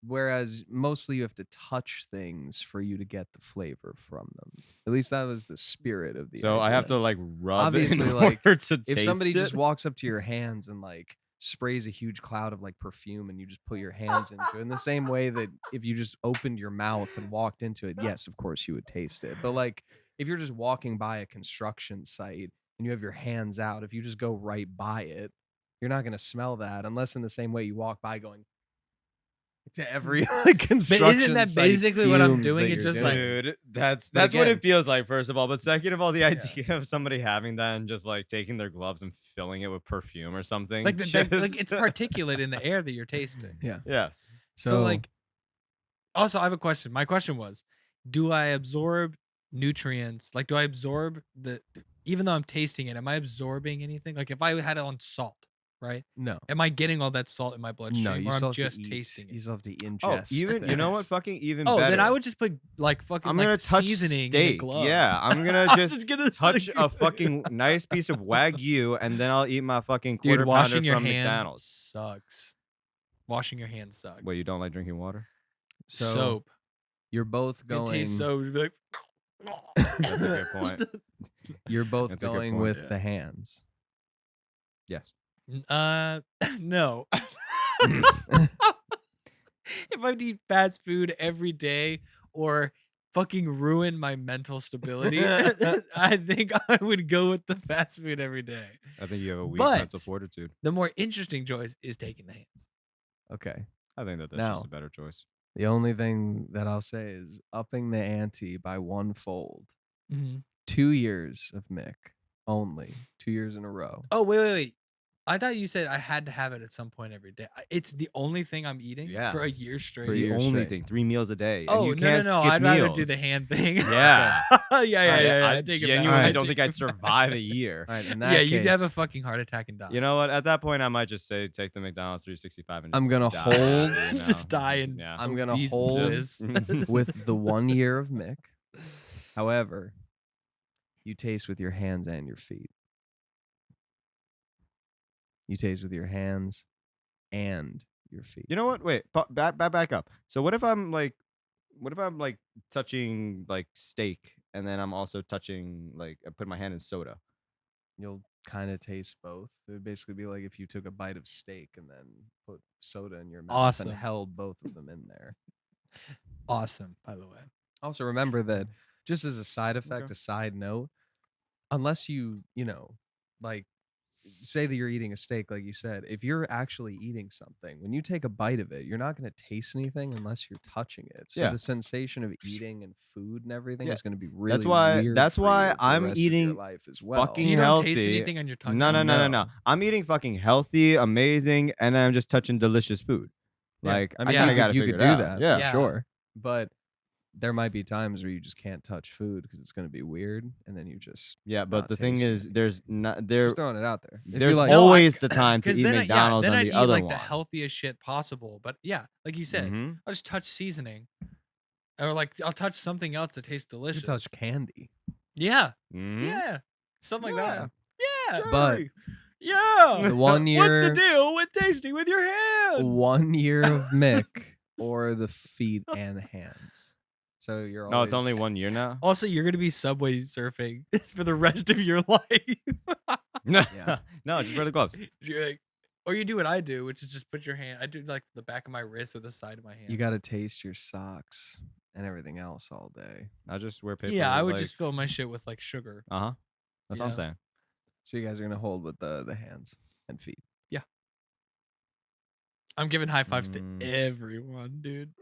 Whereas mostly you have to touch things for you to get the flavor from them. At least that was the spirit of the. So I idea. have to like rub Obviously, it in like, order to taste If somebody it. just walks up to your hands and like sprays a huge cloud of like perfume and you just put your hands into it in the same way that if you just opened your mouth and walked into it, yes, of course you would taste it. But like if you're just walking by a construction site and you have your hands out, if you just go right by it, you're not going to smell that unless in the same way you walk by going to every like construction that site basically what I'm fumes doing? that It's you're just like- getting. Dude, that's But what again- it feels like. First of all, but second of all, the idea of somebody having that and just like taking their gloves and filling it with perfume or something, like like it's just- particulate in the air that you're tasting. Yeah. Yes. So like, also I have a question. My question was, do I absorb nutrients? Like, do I absorb even though I'm tasting it, am I absorbing anything? Like if I had it on salt, right? No. Am I getting all that salt in my bloodstream, No, you or I'm still have just to eat. tasting it? You still have to ingest. Oh, even you know what? things. Fucking even Oh, better. then I would just put like fucking I'm gonna like touch seasoning in a steak. glove. Yeah, I'm gonna I'm just gonna touch like- a fucking nice piece of Wagyu, and then I'll eat my fucking quarter Dude, washing pounder your from hands McDonald's. sucks. Washing your hands sucks. Wait, you don't like drinking water? So soap. you're both It tastes going. so you'd be like, That's a good point. You're both That's a good going point. with Yeah. the hands. Yes. No. If I eat fast food every day or fucking ruin my mental stability, I think I would go with the fast food every day. I think you have a weak mental But- fortitude. The more interesting choice is taking the hands. Okay. I think that's Now- just a better choice. The only thing that I'll say is upping the ante by 1-fold. 2 years of Mick only. 2 years in a row. Oh, wait. I thought you said I had to have it at some point every day. It's the only thing I'm eating for a year Yes. straight. For a The year only straight. thing, 3 meals a day. Oh, and you no, can't no. skip I'd rather do the meals. hand thing. Yeah. yeah. I I take it back. genuinely Alright. don't think I'd survive a year. All right, in that Yeah, case, you'd have a fucking heart attack and die. You know what? At that point, I might just say take the McDonald's 365 and I'm just gonna die, hold- you know? Just die and yeah. I'm gonna obese hold bliss. with the 1 year of Mick. However, you taste with your hands and your feet. You taste with your hands and your feet. You know what? Wait, back up. So what if I'm like touching like steak, and then I'm also touching like I put my hand in soda. You'll kind of taste both. It would basically be like if you took a bite of steak and then put soda in your mouth Awesome. and held both of them in there. Awesome, by the way. Also, remember that just as a side effect, Okay. a side note, unless you like say that you're eating a steak, like you said, if you're actually eating something, when you take a bite of it, you're not going to taste anything unless you're touching it. So Yeah. the sensation of eating and food and everything Yeah. is going to be really why- weird that's for why you for the I'm rest of your eating life as well. fucking So you don't taste healthy. anything on your tongue? No. No. I'm eating fucking healthy, amazing, and I'm just touching delicious food. Yeah. Like I mean, yeah, kind of got to you figure could it do out. that, Yeah. Yeah. sure, but there might be times where you just can't touch food because it's going to be weird, and then you just Yeah, but not the thing tasting is, anything. there's not there. just throwing it out there. If you There's like, No, always the time to 'cause eat then McDonald's then on I'd the eat other like one. the healthiest shit possible. But yeah, like you said, Mhm. I'll just touch seasoning, or like I'll touch something else that tastes you delicious. could touch candy. Yeah, Mhm. yeah, something like that. Yeah, But Jerry. yeah. the 1 What's year, the deal with tasting with your hands? 1 year of Mick or the feet and hands. So you're always, No, it's only 1 year now. Also, you're gonna be subway surfing for the rest of your life. No, Yeah. no, just wear the gloves. You're like, or you do what I do, which is just put your hand. I do like the back of my wrist or the side of my hand. You got to taste your socks and everything else all day. I just wear paper. Yeah, I would just fill my shit with like sugar. That's what I'm Yeah. saying. So you guys are gonna hold with the hands and feet. I'm giving high fives Mm. to everyone, dude.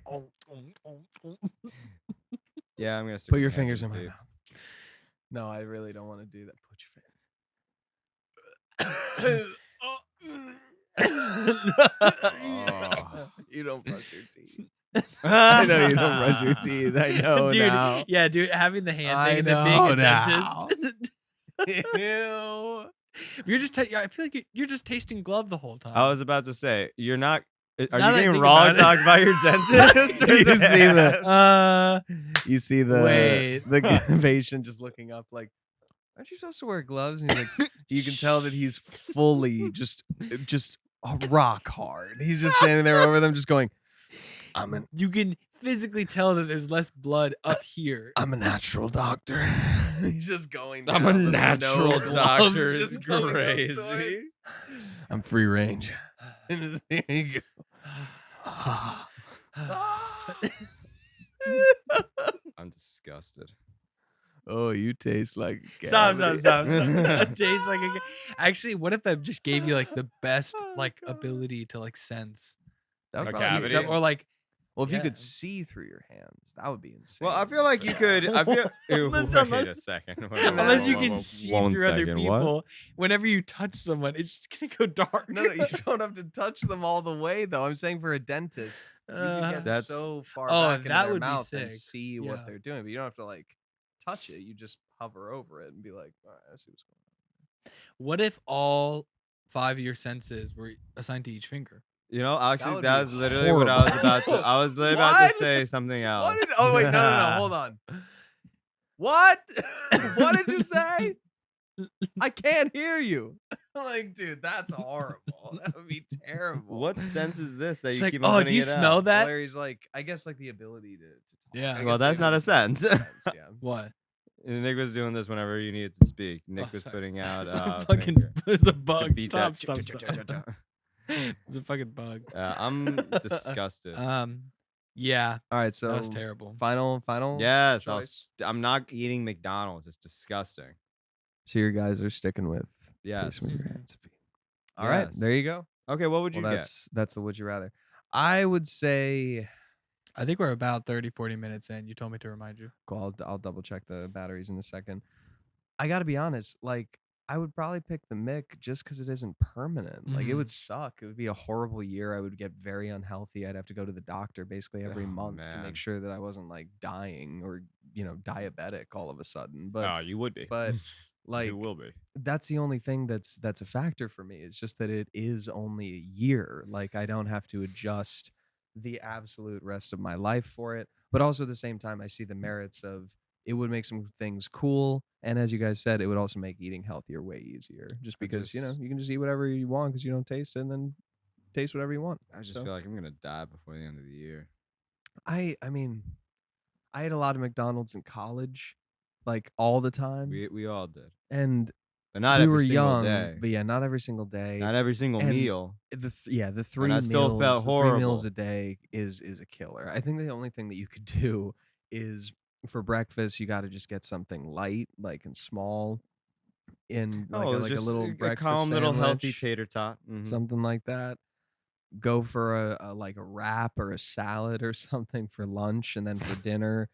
Oh, oh. Yeah, I'm gonna stick Put with your hands fingers and in my feet. mouth. No, I really don't want to do that. Put your Oh. You don't brush your teeth. I know you don't brush your teeth. I know dude, now. yeah, dude, having the hand I thing and then being know a now. dentist. Ew. You're just, I feel like you're just tasting glove the whole time. I was about to say, you're not. Are Now you that I getting think raw about it. talk about your dentist? or You the see the- hands? You see the Wait. the patient just looking up like, aren't you supposed to wear gloves? And he's like, you can tell that he's fully just rock hard. He's just standing there over them, just going, You can physically tell that there's less blood up here. I'm a natural doctor. He's just going. I'm a down with natural no gloves, doctor. It's just going up crazy. towards- I'm free range. And just, here you go. I'm disgusted. Oh, you taste like a Stop. cavity. It tastes like a. Actually, what if I just gave you like the best Oh, like God. ability to like sense That would A probably be cavity? something- or like Well, if you yeah. could see through your hands, that would be insane. Well, I feel like you could. I feel. Ew, Unless- wait a second. unless you can see One through other second, what? people, whenever you touch someone, it's just gonna go dark. No, you don't have to touch them all the way, though. I'm saying for a dentist, you can get That's- so far Oh, back into that their would be mouth and sick. see Yeah. what they're doing, but you don't have to like touch it. You just hover over it and be like, all right, I see what's going on. What if all 5 of your senses were assigned to each finger. You know, actually, would that be was literally what I was about to. horrible. I was literally about to What? say something else. What is, oh wait, no, hold on. What? What did you say? I can't hear you. Like, dude, that's horrible. That would be terrible. What sense is this that It's you like, keep on oh, putting do you it smell out? that? Larry's like, I guess like the ability to talk. Yeah. I Well, guess that's not a sense. Yeah. What? And Nick was doing this whenever you needed to speak. Nick Oh, was sorry. putting out. Fucking, finger. it's a To bug. beat Stop, that. stop. It's a fucking bug. I'm disgusted. Yeah, All right, that so was terrible. final. Yes, choice. I'm not eating McDonald's. It's disgusting. So your guys are sticking with Yes. taste with your hands. All right, Yes. there you go. Okay, what would you get? That's the would you rather. I would say, I think we're about 30, 40 minutes in. You told me to remind you. cool, I'll double check the batteries in a second. I got to be honest, like I would probably pick the Mick just because it isn't permanent. Like it would suck. It would be a horrible year. I would get very unhealthy. I'd have to go to the doctor basically every Oh, month to man. make sure that I wasn't like dying or diabetic all of a sudden. But Oh, you would be. but like you will be. that's the only thing that's a factor for me. It's just that it is only a year. Like I don't have to adjust the absolute rest of my life for it. But also at the same time, I see the merits of it would make some things cool. And as you guys said, it would also make eating healthier way easier. Just because, you can just eat whatever you want because you don't taste it and then taste whatever you want. I just feel like I'm gonna die before the end of the year. I mean, I ate a lot of McDonald's in college, like all the time. We all did, and but not we every were single young, day. but yeah, not every single day. Not every single and meal. The three I meals, still felt the 3 meals horrible. a day is a killer. I think the only thing that you could do is for breakfast you got to just get something light, like and small, in like a just little a breakfast calm little healthy sandwich, tater tot. something like that. Go for a like a wrap or a salad or something for lunch, and then for dinner,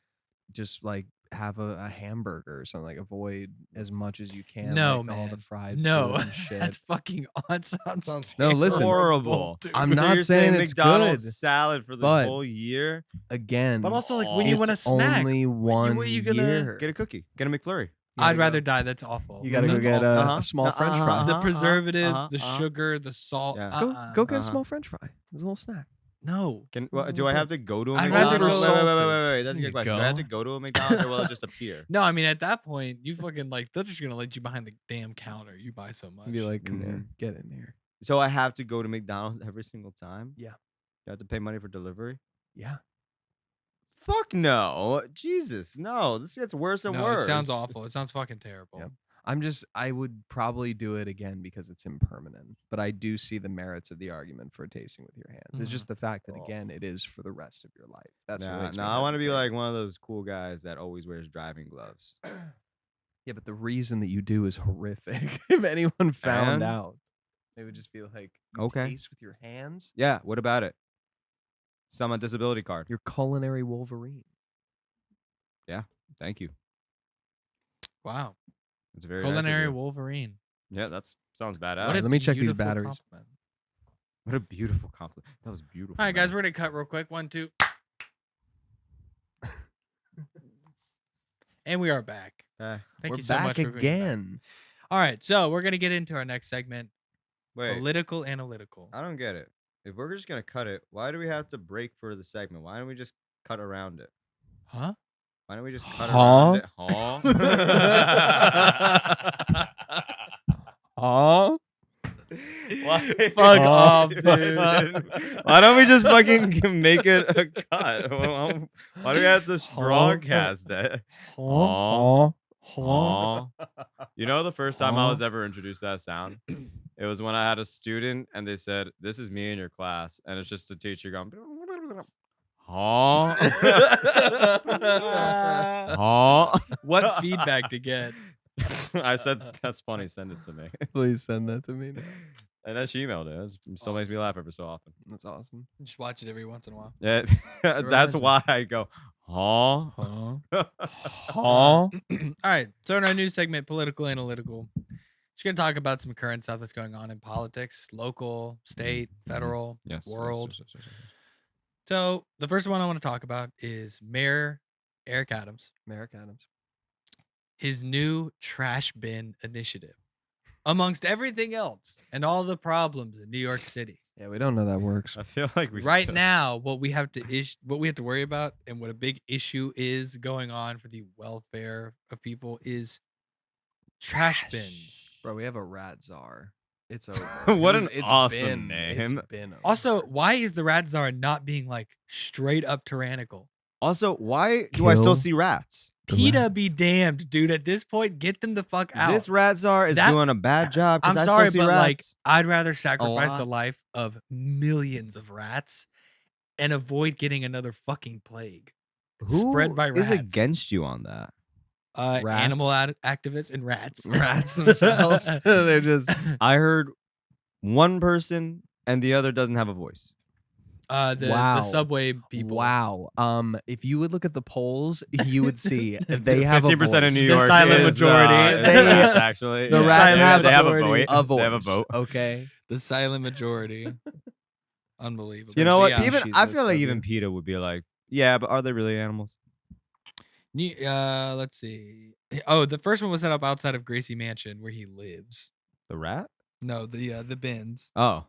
just like have a hamburger or something. Like avoid as much as you can. No, like, all the man. fried No, food and shit. that's fucking on. Sounds No, listen. Horrible. dude. I'm So not you're saying saying it's McDonald's good, salad for the but whole year? Again, But also, like, when you it's want a snack, only one what are you gonna- year. Get a cookie. Get a McFlurry. You gotta I'd rather go- die. That's awful. You gotta go That's get awful. a small French fry. The preservatives, the uh-huh. sugar, the salt. Yeah. Go get a Uh-huh. small French fry. It's a little snack. No. Do I have to go to a I'd McDonald's? rather go- Wait. That's a There you good question. Do I have go. to go to a McDonald's or will it just appear? No, I mean at that point, you fucking like they're just gonna let you behind the damn counter. You buy so much. You'd be like, come here, get in here. So I have to go to McDonald's every single time? Yeah. You have to pay money for delivery? Yeah. Fuck no. Jesus, no. This gets worse and no, worse. it sounds awful. It sounds fucking terrible. Yeah. I would probably do it again because it's impermanent. But I do see the merits of the argument for tasting with your hands. It's just the fact that, again, it is for the rest of your life. That's what makes me I want to be hesitate. like one of those cool guys that always wears driving gloves. Yeah, but the reason that you do is horrific. If anyone found And? out, they would just be like, you Okay. taste with your hands? Yeah, what about it? It's on my disability card. You're culinary Wolverine. Thank you. Wow. It's very nice of Culinary you. Wolverine. Yeah, that sounds badass. What a Let me check these beautiful batteries. compliment. What a beautiful compliment. That was beautiful. All right, guys, man. we're gonna cut real quick. 1, 2. And we are back. Thank We're you so back much for being back. again. All right, so we're gonna get into our next segment, Wait, political analytical. I don't get it. If we're just gonna cut it, why do we have to break for the segment? Why don't we just cut around it? Huh? Why don't we just cut Huh? around it? Huh? Huh? Why? Fuck Why- off, why dude. didn't- Why don't we just fucking make it a cut? Why do we have to broadcast it? Huh? Huh? You know, the first time I was ever introduced to that sound, it was when I had a student and they said, "This is me in your class," and it's just a teacher going, "Huh? Huh?" What feedback to get? I said, "That's funny. Send it to me." Please send that to me now. And then she emailed it. It still makes me laugh every so often. That's awesome. Just watch it every once in a while. Yeah, that's reminds me. why I go, "Huh?" Huh? All right, so in our new segment, political analytical, just gonna talk about some current stuff that's going on in politics, local, state, federal, Yes. world. Yes. So the first one I want to talk about is Mayor Eric Adams, Merrick Adams. his new trash bin initiative. amongst everything else and all the problems in New York City. Yeah, we don't know that works. I feel like we Right should. now, what we have to worry about, and what a big issue is going on for the welfare of people, is trash bins. Bro, we have a rat czar. It's over. What It was- an it's awesome been- name. It's been over. Also, why is the rat czar not being like straight up tyrannical? Also, why do I still Kill see rats? the PETA be rats. damned, dude. At this point, get them the fuck out. This rat czar is That- doing a bad job. 'Cause I'm I sorry, still see but like, rats. I'd rather sacrifice the lot. life of millions of rats and avoid getting another fucking plague spread by Who is rats. against you on that? Animal Rats. activists and rats. Rats themselves. They're just I heard one person and the other doesn't have a voice. the Wow. subway people. wow. If you would look at the polls, you would see they have 50% a of voice. New The York silent is, majority. is They- rats, actually. The Yeah, rats silent have they have a majority. vote. a voice. They have a vote. Okay. The silent majority. Unbelievable. You know But what? yeah. Even She's I feel like misfed, even yeah. PETA would be like, yeah, but are they really animals? Let's see. Oh, the first one was set up outside of Gracie Mansion, where he lives. The rat? No, the bins. Oh.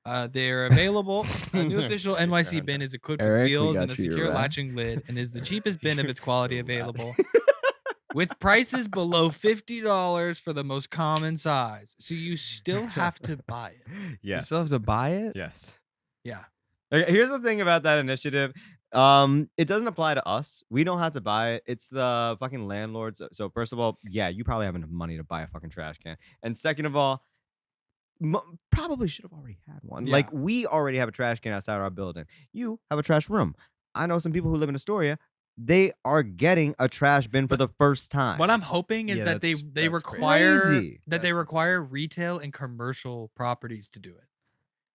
They're available. A new official NYC Alright. bin is equipped Eric, with we wheels got and a you your secure rat. latching lid, and is the cheapest bin of its quality Your rat. available, with prices below $50 for the most common size. So you still have to buy it. You Yes. still have to buy it? Yes. Yeah. Okay, here's the thing about that initiative. It doesn't apply to us. We don't have to buy it. It's the fucking landlords. So first of all, yeah, you probably have enough money to buy a fucking trash can. And second of all, probably should have already had one. Yeah. Like we already have a trash can outside our building. You have a trash room. I know some people who live in Astoria. They are getting a trash bin for the first time. What I'm hoping is Yeah, that they that's require crazy. that they That's require retail and commercial properties to do it.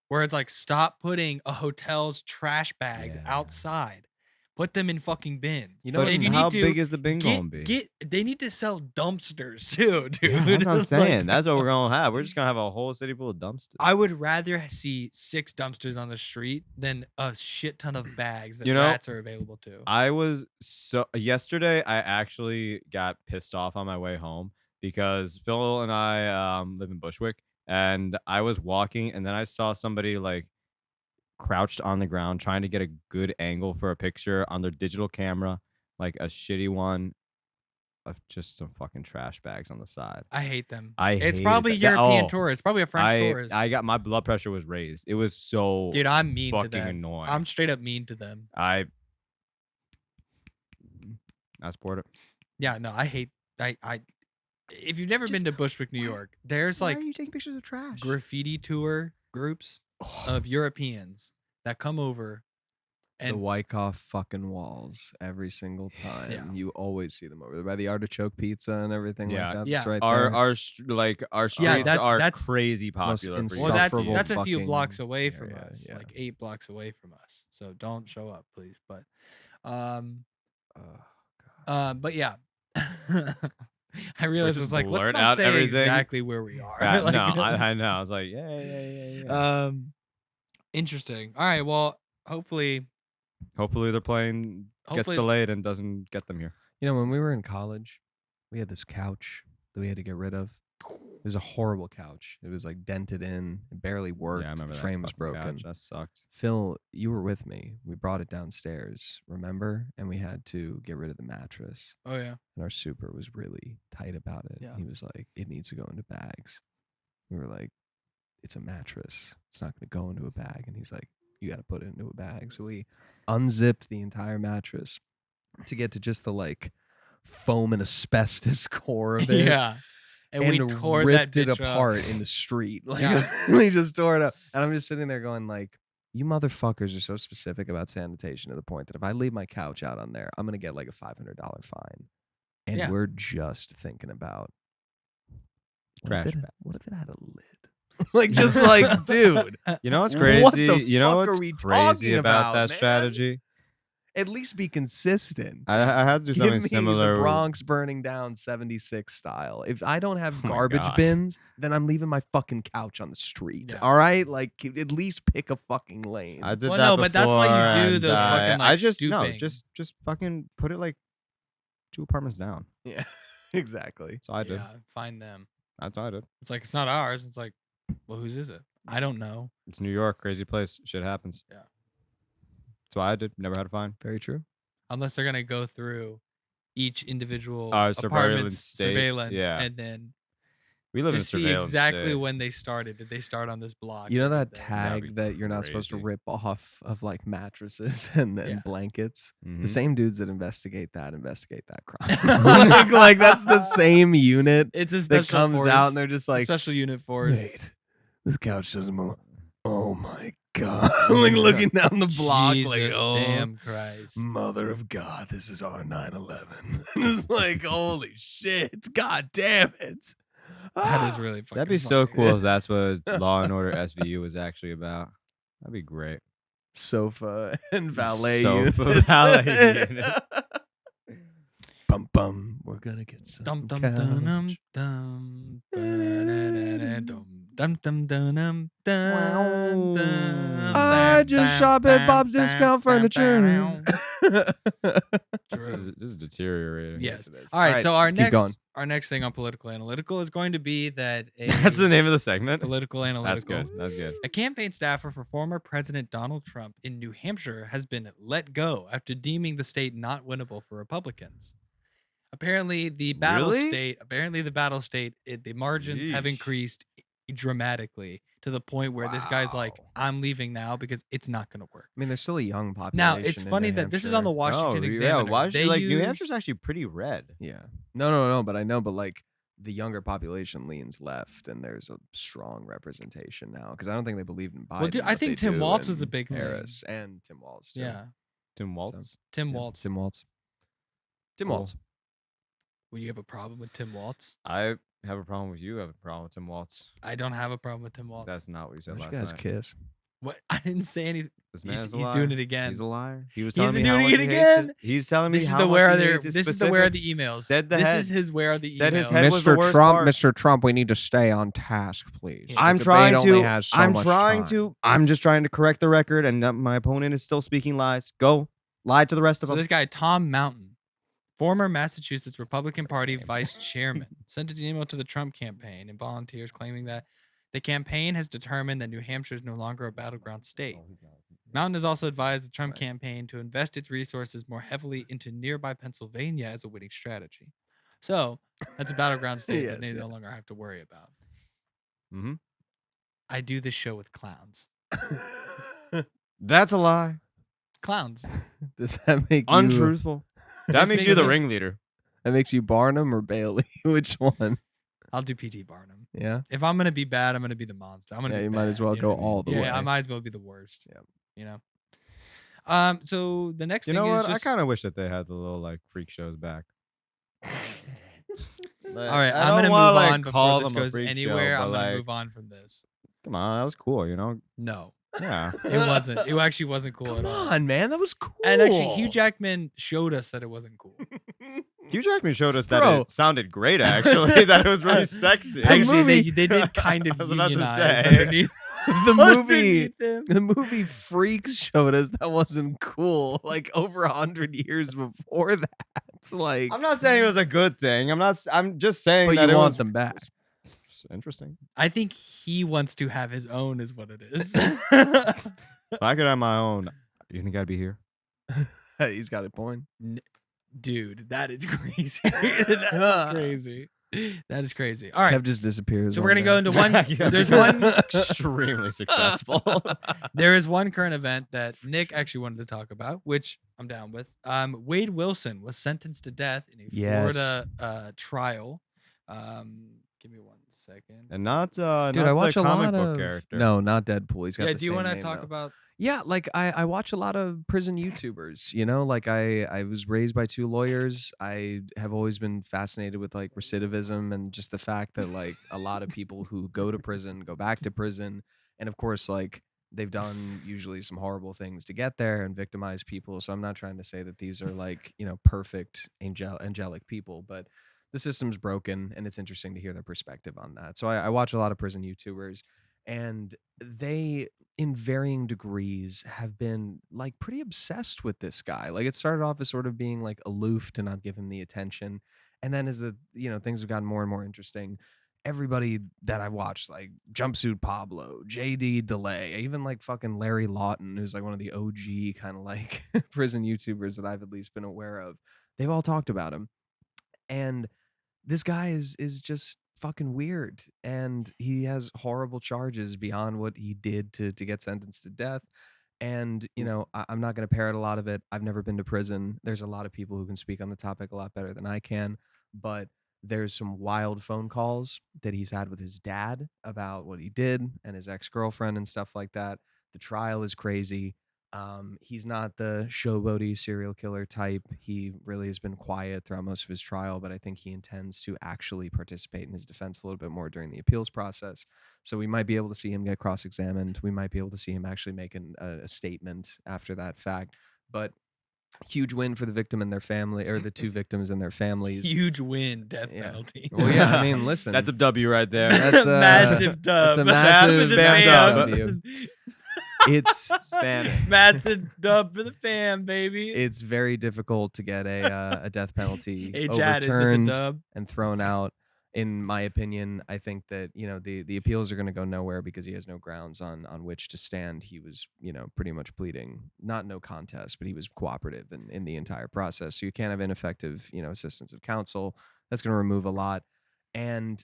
Where it's like, stop putting a hotel's trash bags Yeah. outside. Put them in fucking bins. You know But what? if you how need to, big is the bin gonna be? they need to sell dumpsters too, dude. Yeah, that's what I'm Like, saying. That's what we're gonna have. We're just gonna have a whole city full of dumpsters. I would rather see 6 dumpsters on the street than a shit ton of bags that You know, rats are available to. I was yesterday. I actually got pissed off on my way home because Phil and I live in Bushwick, and I was walking, and then I saw somebody like crouched on the ground trying to get a good angle for a picture on their digital camera, like a shitty one of just some fucking trash bags on the side. I hate them. I It's hated probably that. European Oh, tourists, probably a French tourist. I got my blood pressure was raised. It was so Dude, I'm mean to fucking them. annoying. I'm straight up mean to them. I support it. Yeah, no, I hate. I. If you've never been Just to Bushwick, New why- York, there's Why like are you taking pictures of trash? graffiti tour groups of Europeans that come over, The and Wyckoff fucking walls every single time. Yeah. You always see them over there by the artichoke pizza and everything Yeah. like that. Yeah. That's right our there. our our streets that's- crazy most popular. for insufferable well, that's insufferable a few fucking blocks away from area, us, yeah. like 8 blocks away from us. So don't show up, please. But, but yeah. I realized it was just like, let's blurt not out say everything. exactly where we are. Yeah, Like, no, I know. I was like, yeah. Interesting. All right. Well, hopefully Hopefully their plane gets Hopefully- delayed and doesn't get them here. You know, when we were in college, we had this couch that we had to get rid of. It was a horrible couch. It was like dented in. It barely worked. Yeah, I remember the that frame was fucking broken. couch. That sucked. Phil, you were with me. We brought it downstairs, remember? And we had to get rid of the mattress. Oh yeah. And our super was really tight about it. Yeah. He was like, it needs to go into bags. We were like, it's a mattress. It's not going to go into a bag. And he's like, you got to put it into a bag. So we unzipped the entire mattress to get to just the like foam and asbestos core of it. Yeah. And, we tore ripped that it bitch up. apart in the street. Like Yeah. we just tore it up. And I'm just sitting there going like, you motherfuckers are so specific about sanitation to the point that if I leave my couch out on there, I'm going to get like a $500 fine. And Yeah. we're just thinking about Trash bags. what if it had a lid? Like just like, dude, You know what's What crazy? the You know fuck are what's we crazy talking about about, that man? strategy? at least be consistent. I had to do Give something me similar. the Bronx burning down 76 style. If I don't have Oh my garbage God. bins, then I'm leaving my fucking couch on the street. Yeah. All right? Like at least pick a fucking lane. I did Well, that no, but that's why you before, do and those fucking, I like, just no, stooping. just fucking put it like 2 apartments down. Yeah. Exactly. So I did. Yeah, find them. I thought it. It's like, it's not ours. It's like, well, whose is it? I don't know. It's New York, crazy place. Shit happens. Yeah. That's why I did. Never had a fine. Very true. Unless they're gonna go through each individual Surveillance apartment's state. surveillance Yeah. and then We live to in a see surveillance exactly state. when they started. Did they start on this block? You know or that did they- That'd be tag that you're not supposed to crazy. rip off of like mattresses and Yeah. blankets? The Mhm. same dudes that investigate that crime. like that's the same unit It's a that special comes force. out and they're just It's a like, special unit force. wait, this couch doesn't belong. Oh my god! like looking down the block, Jesus like, oh, damn Christ. mother of God, this is our 9/11. It's like, holy shit! God damn it! That is really fucking That'd be so funny. cool if that's what Law and Order SVU was actually about. That'd be great. Sofa and valet Sofa units. valet unit. Bum bum. We're gonna get some Dum dum couch. dum dum dum dum dum dum dum dum. I just shop at Bob's Discount Furniture. This is deteriorating. Yes. it is. All right. So our let's keep going. next thing on political analytical is going to be that a That's the name of the segment. political analytical. That's good. That's good. A campaign staffer for former President Donald Trump in New Hampshire has been let go after deeming the state not winnable for Republicans. Apparently, the battle Really? state, the margins have Yeesh. increased dramatically to the point where this guy's like, Wow. I'm leaving now because it's not going to work. I mean, there's still a young population. Now, it's in funny New that this is on the Hampshire. Washington Yeah, Examiner. why They like New use- Hampshire's actually pretty red. Yeah. No, but I know, but like the younger population leans left, and there's a strong representation now because I don't think they believed in Biden. Well, dude, I but think they Tim do Walz was in a big thing. Harris and Tim Walz. Too. Yeah. Tim Waltz. Tim Yeah, Walz. Tim Walz. Tim Cool. Walz. Will you have a problem with Tim Walz? I have a problem with you. Have a problem with Tim Waltz. I don't have a problem with Tim Walz. That's not what you said Why don't last you guys night. kiss? What? I didn't say anything. This man He's, is a he's liar. doing it again. He's a liar. He was He's telling me doing how it much he hates again? it. He's telling me This is how the much where are he the hates it this is the where are the specifics. emails. Said the this head. is his where are the Said his emails. head was the worst part. Mr. Trump, we need to stay on task, please. Yeah. I'm The trying debate only to. has so I'm much trying time. to. I'm just trying to correct the record, and my opponent is still speaking lies. Go lie to the rest of So them. this guy Tom Mountain, former Massachusetts Republican Great Party name. vice chairman, sent an email to the Trump campaign and volunteers claiming that the campaign has determined that New Hampshire is no longer a battleground state. Mountain has also advised the Trump Right. campaign to invest its resources more heavily into nearby Pennsylvania as a winning strategy. So that's a battleground state that Yes, they yeah. no longer have to worry about. Mm-hmm. I do this show with clowns. That's a lie. Clowns. Does that make you Untruthful. That This makes makes you the me- ringleader. That makes you Barnum or Bailey? Which one? I'll do PT Barnum. Yeah. If I'm gonna be bad, I'm gonna be the monster. I'm gonna Yeah, be you might as bad, well you know go what I mean? all the Yeah, I way. might as well be the worst. Yep. You know. So the next You thing know is what? I just kind of wish that they had the little like freak shows back. all right. I'm gonna move on before this goes anywhere. I'm gonna move on from this. Come on, that was cool. You know? No, Yeah. it wasn't. It actually wasn't cool Come at all. on, man. That was cool. And actually, Hugh Jackman showed us that it wasn't cool. Hugh Jackman showed us that Bro. it sounded great. Actually, that it was really sexy. Actually, movie- they did kind of I was about to unionize say. underneath. the movie. underneath him. The movie Freaks showed us that wasn't cool. Like over 100 years before that. It's like, I'm not saying it was a good thing. I'm just saying but that you it want was them back. it's interesting. I think he wants to have his own, is what it is. If I could have my own, you think I'd be here? He's got a point. Dude, that is crazy. That is crazy. That is crazy. All right. Kev just disappears. So one we're gonna day. go into one. Yeah. There's one. Extremely successful. There is one current event that Nick actually wanted to talk about, which I'm down with. Wade Wilson was sentenced to death in a Yes. Florida trial. Give me 1 second. And not Dude, not I watch the a comic lot book of character. no, not Deadpool. He's got Yeah, the do you same want to name, talk though. about? Yeah, like I watch a lot of prison YouTubers, you know, like I was raised by 2 lawyers. I have always been fascinated with like recidivism and just the fact that like a lot of people who go to prison go back to prison. And of course, like they've done usually some horrible things to get there and victimize people. So I'm not trying to say that these are like, you know, perfect angelic people, but the system's broken and it's interesting to hear their perspective on that. So I watch a lot of prison YouTubers and they in varying degrees have been like pretty obsessed with this guy. Like it started off as sort of being like aloof to not give him the attention. And then as the, you know, things have gotten more and more interesting. everybody that I watched, like Jumpsuit Pablo, JD Delay, even like fucking Larry Lawton, who's like one of the OG kind of like prison YouTubers that I've at least been aware of, they've all talked about him. And this guy is just fucking weird, and he has horrible charges beyond what he did to get sentenced to death. And I'm not going to parrot a lot of it. I've never been to prison. There's a lot of people who can speak on the topic a lot better than I can, but there's some wild phone calls that he's had with his dad about what he did and his ex-girlfriend and stuff like that. The trial is crazy. He's not the showboaty serial killer type. He really has been quiet throughout most of his trial, but I think he intends to actually participate in his defense a little bit more during the appeals process. So we might be able to see him get cross-examined. We might be able to see him actually make a statement after that fact. But huge win for the victim and their family, or the two victims and their families. Huge win, death Yeah. penalty. Well, yeah, I mean, listen. That's a W right there. That's massive dub. That's a Shout out to massive the spam fam. W. It's Spam. Massive dub for the fam, baby. it's very difficult to get a death penalty Hey, Chad, is this a overturned dub? and thrown out. In my opinion, I think that the appeals are going to go nowhere because he has no grounds on which to stand. He was pretty much pleading not no contest, but he was cooperative in the entire process. So you can't have ineffective assistance of counsel. That's going to remove a lot. And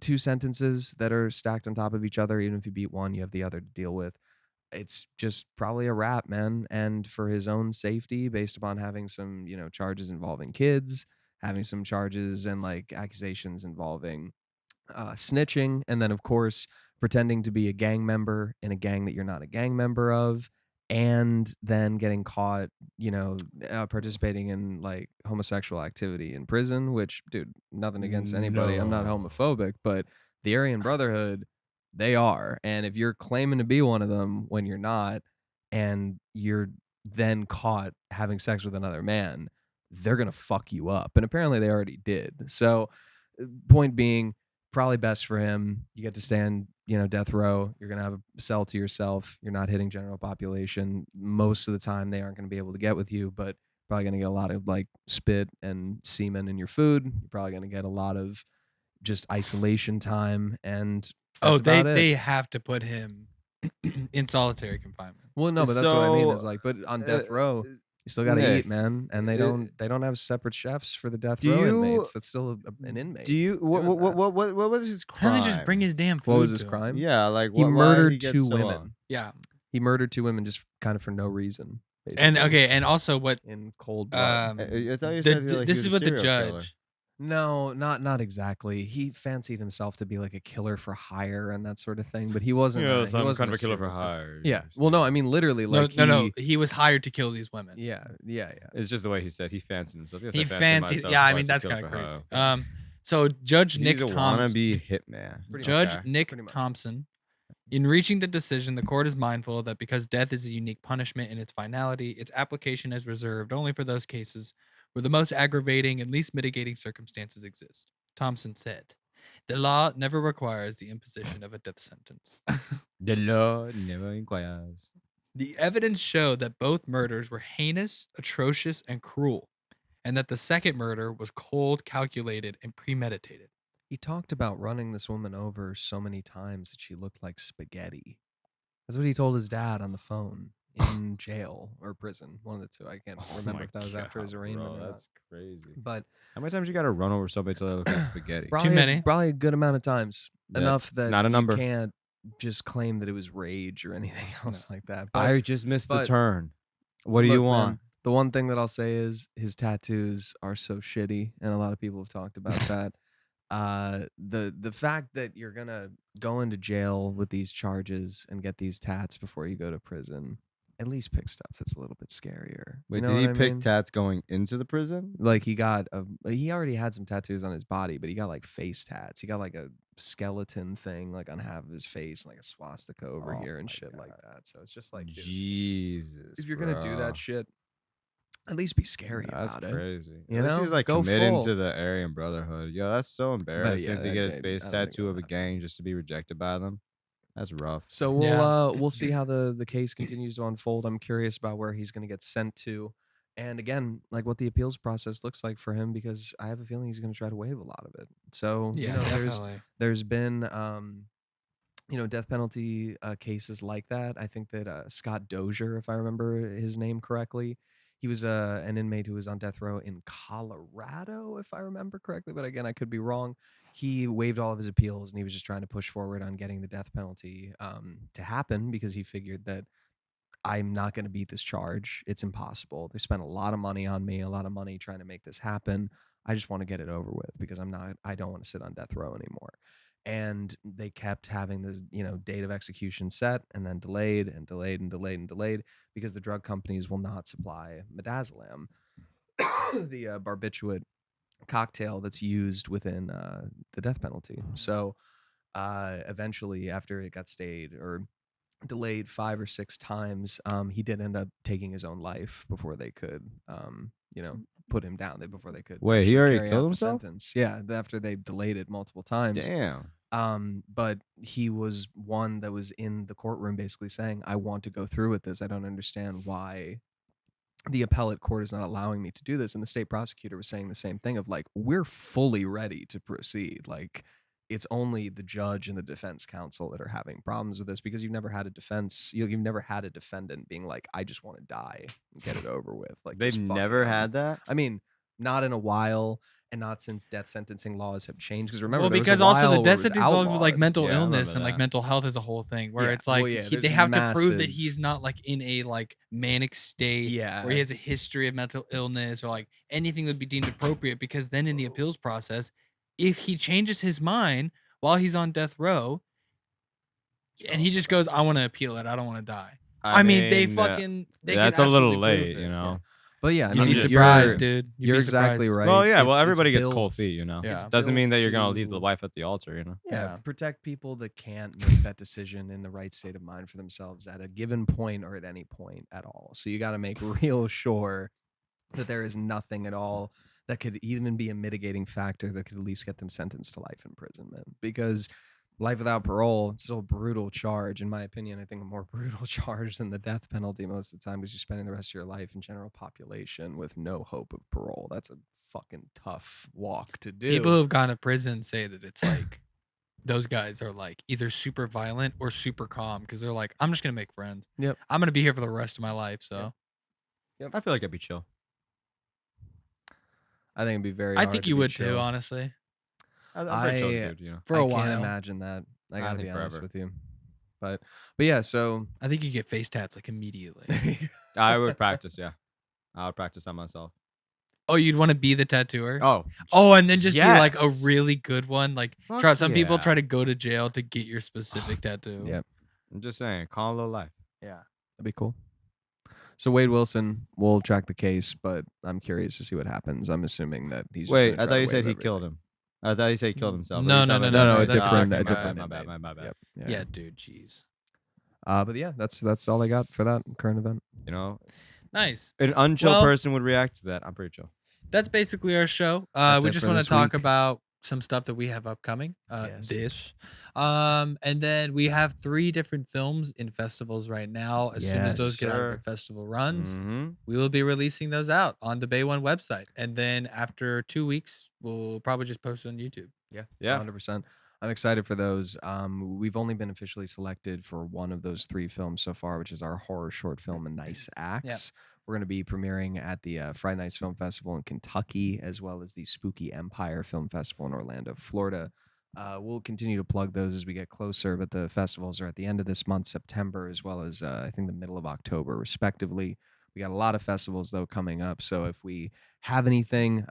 two sentences that are stacked on top of each other. Even if you beat one, you have the other to deal with. It's just probably a wrap, man. And for his own safety, based upon having some charges involving kids, having some charges and like accusations involving snitching, and then of course pretending to be a gang member in a gang that you're not a gang member of, and then getting caught participating in like homosexual activity in prison, which, dude, nothing against anybody, I'm not No. homophobic, but the Aryan Brotherhood, they are. And if you're claiming to be one of them when you're not, and you're then caught having sex with another man, they're gonna fuck you up. And apparently they already did. So point being, probably best for him. You get to stand, death row. You're gonna have a cell to yourself. You're not hitting general population. Most of the time they aren't gonna be able to get with you, but probably gonna get a lot of like spit and semen in your food. You're probably gonna get a lot of just isolation time, and that's about it. They have to put him in solitary confinement. Well, no, but that's what I mean So, is like, but on death row, you still got to Nick, eat, man. And they don't have separate chefs for the death do row you- inmates. That's still an inmate. Do you what doing that. what was his Why crime? don't they just bring his damn food? What was his to him? crime? Yeah, like He why murdered he get two so women. long? Yeah, He murdered two women just kind of for no reason. and basically, and also what? in cold blood. I thought you The- said like, this he is was a what the serial judge. killer. No, not exactly. He fancied himself to be like a killer for hire and that sort of thing, but he wasn't. he wasn't killer for serial hire. Yeah. Well, no, I mean literally, like No. He was hired to kill these women. Yeah. It's just the way he said he fancied himself. Yes, He I fancied fancied. myself, Yeah, I so mean took that's kill kind of for crazy. hire. So Judge He's Nick a Thompson. wannabe hitman. Pretty Judge Okay. Nick Pretty much. Thompson. In reaching the decision, the court is mindful that because death is a unique punishment in its finality, its application is reserved only for those cases where the most aggravating and least mitigating circumstances exist. Thompson said, "The law never requires the imposition of a death sentence." The law never inquires. The evidence showed that both murders were heinous, atrocious, and cruel, and that the second murder was cold, calculated, and premeditated. He talked about running this woman over so many times that she looked like spaghetti. That's what he told his dad on the phone in jail or prison, one of the two. I can't remember if that was after his arraignment or not. That's crazy. But How many times you got to run over somebody till they look like spaghetti? probably, many. Probably a good amount of times. Yeah, Enough it's that not a number. you can't just claim that it was rage or anything else like that. But I just missed the but- turn. What do look, you man, want? the one thing that I'll say is his tattoos are so shitty, and a lot of people have talked about that. The fact that you're gonna go into jail with these charges and get these tats before you go to prison, at least pick stuff that's a little bit scarier. You Wait, know did he what I pick mean? tats going into the prison? Like he already had some tattoos on his body, but he got like face tats. He got like a skeleton thing like on half of his face, like a swastika over Oh here and my shit like God. that. So it's just like, dude, Jesus. if you're gonna do bro. that shit, at least be scary That's about it. crazy. You At least know? he's like Go committing full. to the Aryan Brotherhood. Yo, that's so embarrassing to that- get a face I don't think tattoo it'll of a happen. gang just to be rejected by them. That's rough. So we'll see how the case continues to unfold. I'm curious about where he's going to get sent to. And again, like what the appeals process looks like for him, because I have a feeling he's going to try to waive a lot of it. So Yeah, definitely. there's been death penalty cases like that. I think that Scott Dozier, if I remember his name correctly, he was an inmate who was on death row in Colorado, if I remember correctly. But again, I could be wrong. He waived all of his appeals, and he was just trying to push forward on getting the death penalty to happen, because he figured that I'm not going to beat this charge. It's impossible. They spent a lot of money on me, a lot of money trying to make this happen. I just want to get it over with, because I don't want to sit on death row anymore. And they kept having this, date of execution set, and then delayed and delayed and delayed and delayed, because the drug companies will not supply midazolam, the barbiturate cocktail that's used within the death penalty. So eventually, after it got stayed or delayed 5 or 6 times, he did end up taking his own life before they could, put him down. Before they could Wait, he actually already carry killed out the himself? sentence. Yeah, after they delayed it multiple times. Damn. But he was one that was in the courtroom basically saying, I want to go through with this. I don't understand why the appellate court is not allowing me to do this. And the state prosecutor was saying the same thing of like, we're fully ready to proceed. Like, it's only the judge and the defense counsel that are having problems with this, because you've never had a defense, you've never had a defendant being like, I just want to die and get it over with. Like, They've just fuck never it. had that? I mean, not in a while, and not since death sentencing laws have changed. Because remember, Well, there was a because also while the where it death was sentence laws with like outlawed. mental Yeah, I illness remember and like that. mental health is a whole thing where Yeah, it's like well, yeah, they there's have to prove that massive- he's not like in a like manic state Yeah. where he has a history of mental illness or like anything that would be deemed appropriate, because then in the appeals process, if he changes his mind while he's on death row and he just goes, I want to appeal it, I don't want to die. I mean, they fucking they that's could a little absolutely prove late, it. you know. But yeah, I You'd mean, be just- surprised, dude. You'd You're be exactly surprised. right. Well, yeah. Well, It's everybody gets cold built- feet, you know. Yeah. Doesn't mean that built you're gonna leave the to- wife at the altar, you know. Yeah, Yeah. protect people that can't make that decision in the right state of mind for themselves at a given point or at any point at all. So you got to make real sure that there is nothing at all that could even be a mitigating factor that could at least get them sentenced to life imprisonment. Because life without parole, it's still a brutal charge. In my opinion, I think a more brutal charge than the death penalty most of the time, because you're spending the rest of your life in general population with no hope of parole. That's a fucking tough walk to do. People who've gone to prison say that it's like those guys are like either super violent or super calm, because they're like, I'm just gonna make friends. Yep. I'm gonna be here for the rest of my life. So I feel like I'd be chill. I think it'd be very I hard think to you be would chill. too, honestly. I'm pretty chill, I- dude. You know. For a I while. can't imagine that. I gotta think be honest forever. with you. But yeah, so I think you get face tats like immediately. I would practice. Yeah, I would practice on myself. Oh, you'd want to be the tattooer? Oh, And then just be like a yes. really good one. Like Fuck some people yeah. try to go to jail to get your specific tattoo. Yep. I'm just saying, call it a little life. yeah, that'd be cool. So Wade Wilson will track the case, but I'm curious to see what happens. I'm assuming that he's just Wait, gonna I try thought to you said wave he killed everything. him. I thought you said he killed himself. No, Are you no, talking no, about- no, a that's different different. event. My bad. Yep. Yeah, dude. Jeez. But yeah, that's all I got for that current event. You know, Nice. an unchill Well- person would react to that. I'm pretty chill. That's basically our show. That's We it just for want to this talk week. about some stuff that we have upcoming. Yes. And then we have 3 different films in festivals right now. As soon as those Yes, get out of sir. their festival runs, Mm-hmm. we will be releasing those out on the Bay One website. And then after 2 weeks, we'll probably just post it on YouTube. Yeah, Yeah. 100%. I'm excited for those. We've only been officially selected for one of those 3 films so far, which is our horror short film, A Nice Axe. We're going to be premiering at the Friday Nights Film Festival in Kentucky, as well as the Spooky Empire Film Festival in Orlando, Florida. We'll continue to plug those as we get closer, but the festivals are at the end of this month, September, as well as I think the middle of October, respectively. We got a lot of festivals, though, coming up. So if we have anything,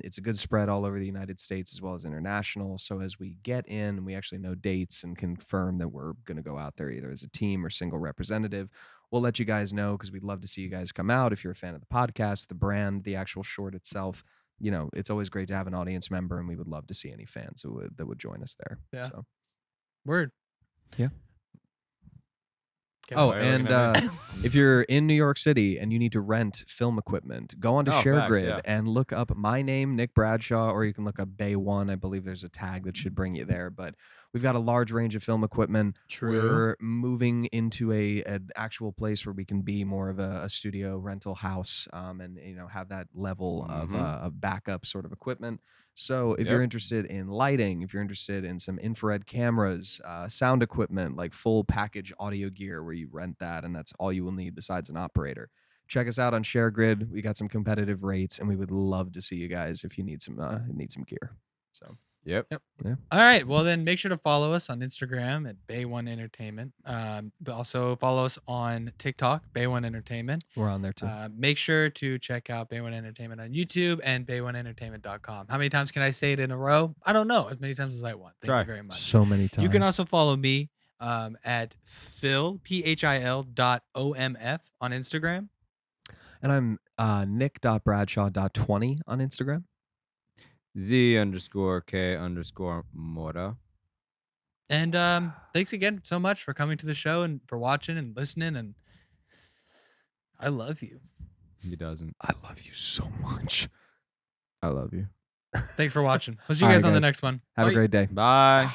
it's a good spread all over the United States as well as international. So as we get in and we actually know dates and confirm that we're going to go out there either as a team or single representative, we'll let you guys know, because we'd love to see you guys come out. If you're a fan of the podcast, the brand, the actual short itself, it's always great to have an audience member, and we would love to see any fans that would join us there. Yeah. So. Word. Yeah. Kevin, Oh, what are we and gonna do? if you're in New York City and you need to rent film equipment, go onto Oh, facts, ShareGrid yeah. and look up my name, Nick Bradshaw, or you can look up Bay One. I believe there's a tag that should bring you there. But We've got a large range of film equipment. True. We're moving into an actual place where we can be more of a studio rental house, and have that level of backup sort of equipment. So if you're Yep. interested in lighting, if you're interested in some infrared cameras, sound equipment, like full package audio gear where you rent that and that's all you will need besides an operator, check us out on ShareGrid. We got some competitive rates, and we would love to see you guys if you need some gear. So Yep. All right. Well, then make sure to follow us on Instagram at Bay1 Entertainment. But also follow us on TikTok, Bay1 Entertainment. we're on there too. Make sure to check out Bay1 Entertainment on YouTube and bay1entertainment.com. How many times can I say it in a row? I don't know. As many times as I want. Thank Try. you very much. So many times. You can also follow me at Phil, PHIL.OMF on Instagram. And I'm nick.bradshaw.20 on Instagram. _K_Mora. And thanks again so much for coming to the show and for watching and listening. And I love you. He doesn't. I love you so much. I love you. Thanks for watching. We'll see you All guys right, on the guys. next one. Have Bye. a great day. Bye.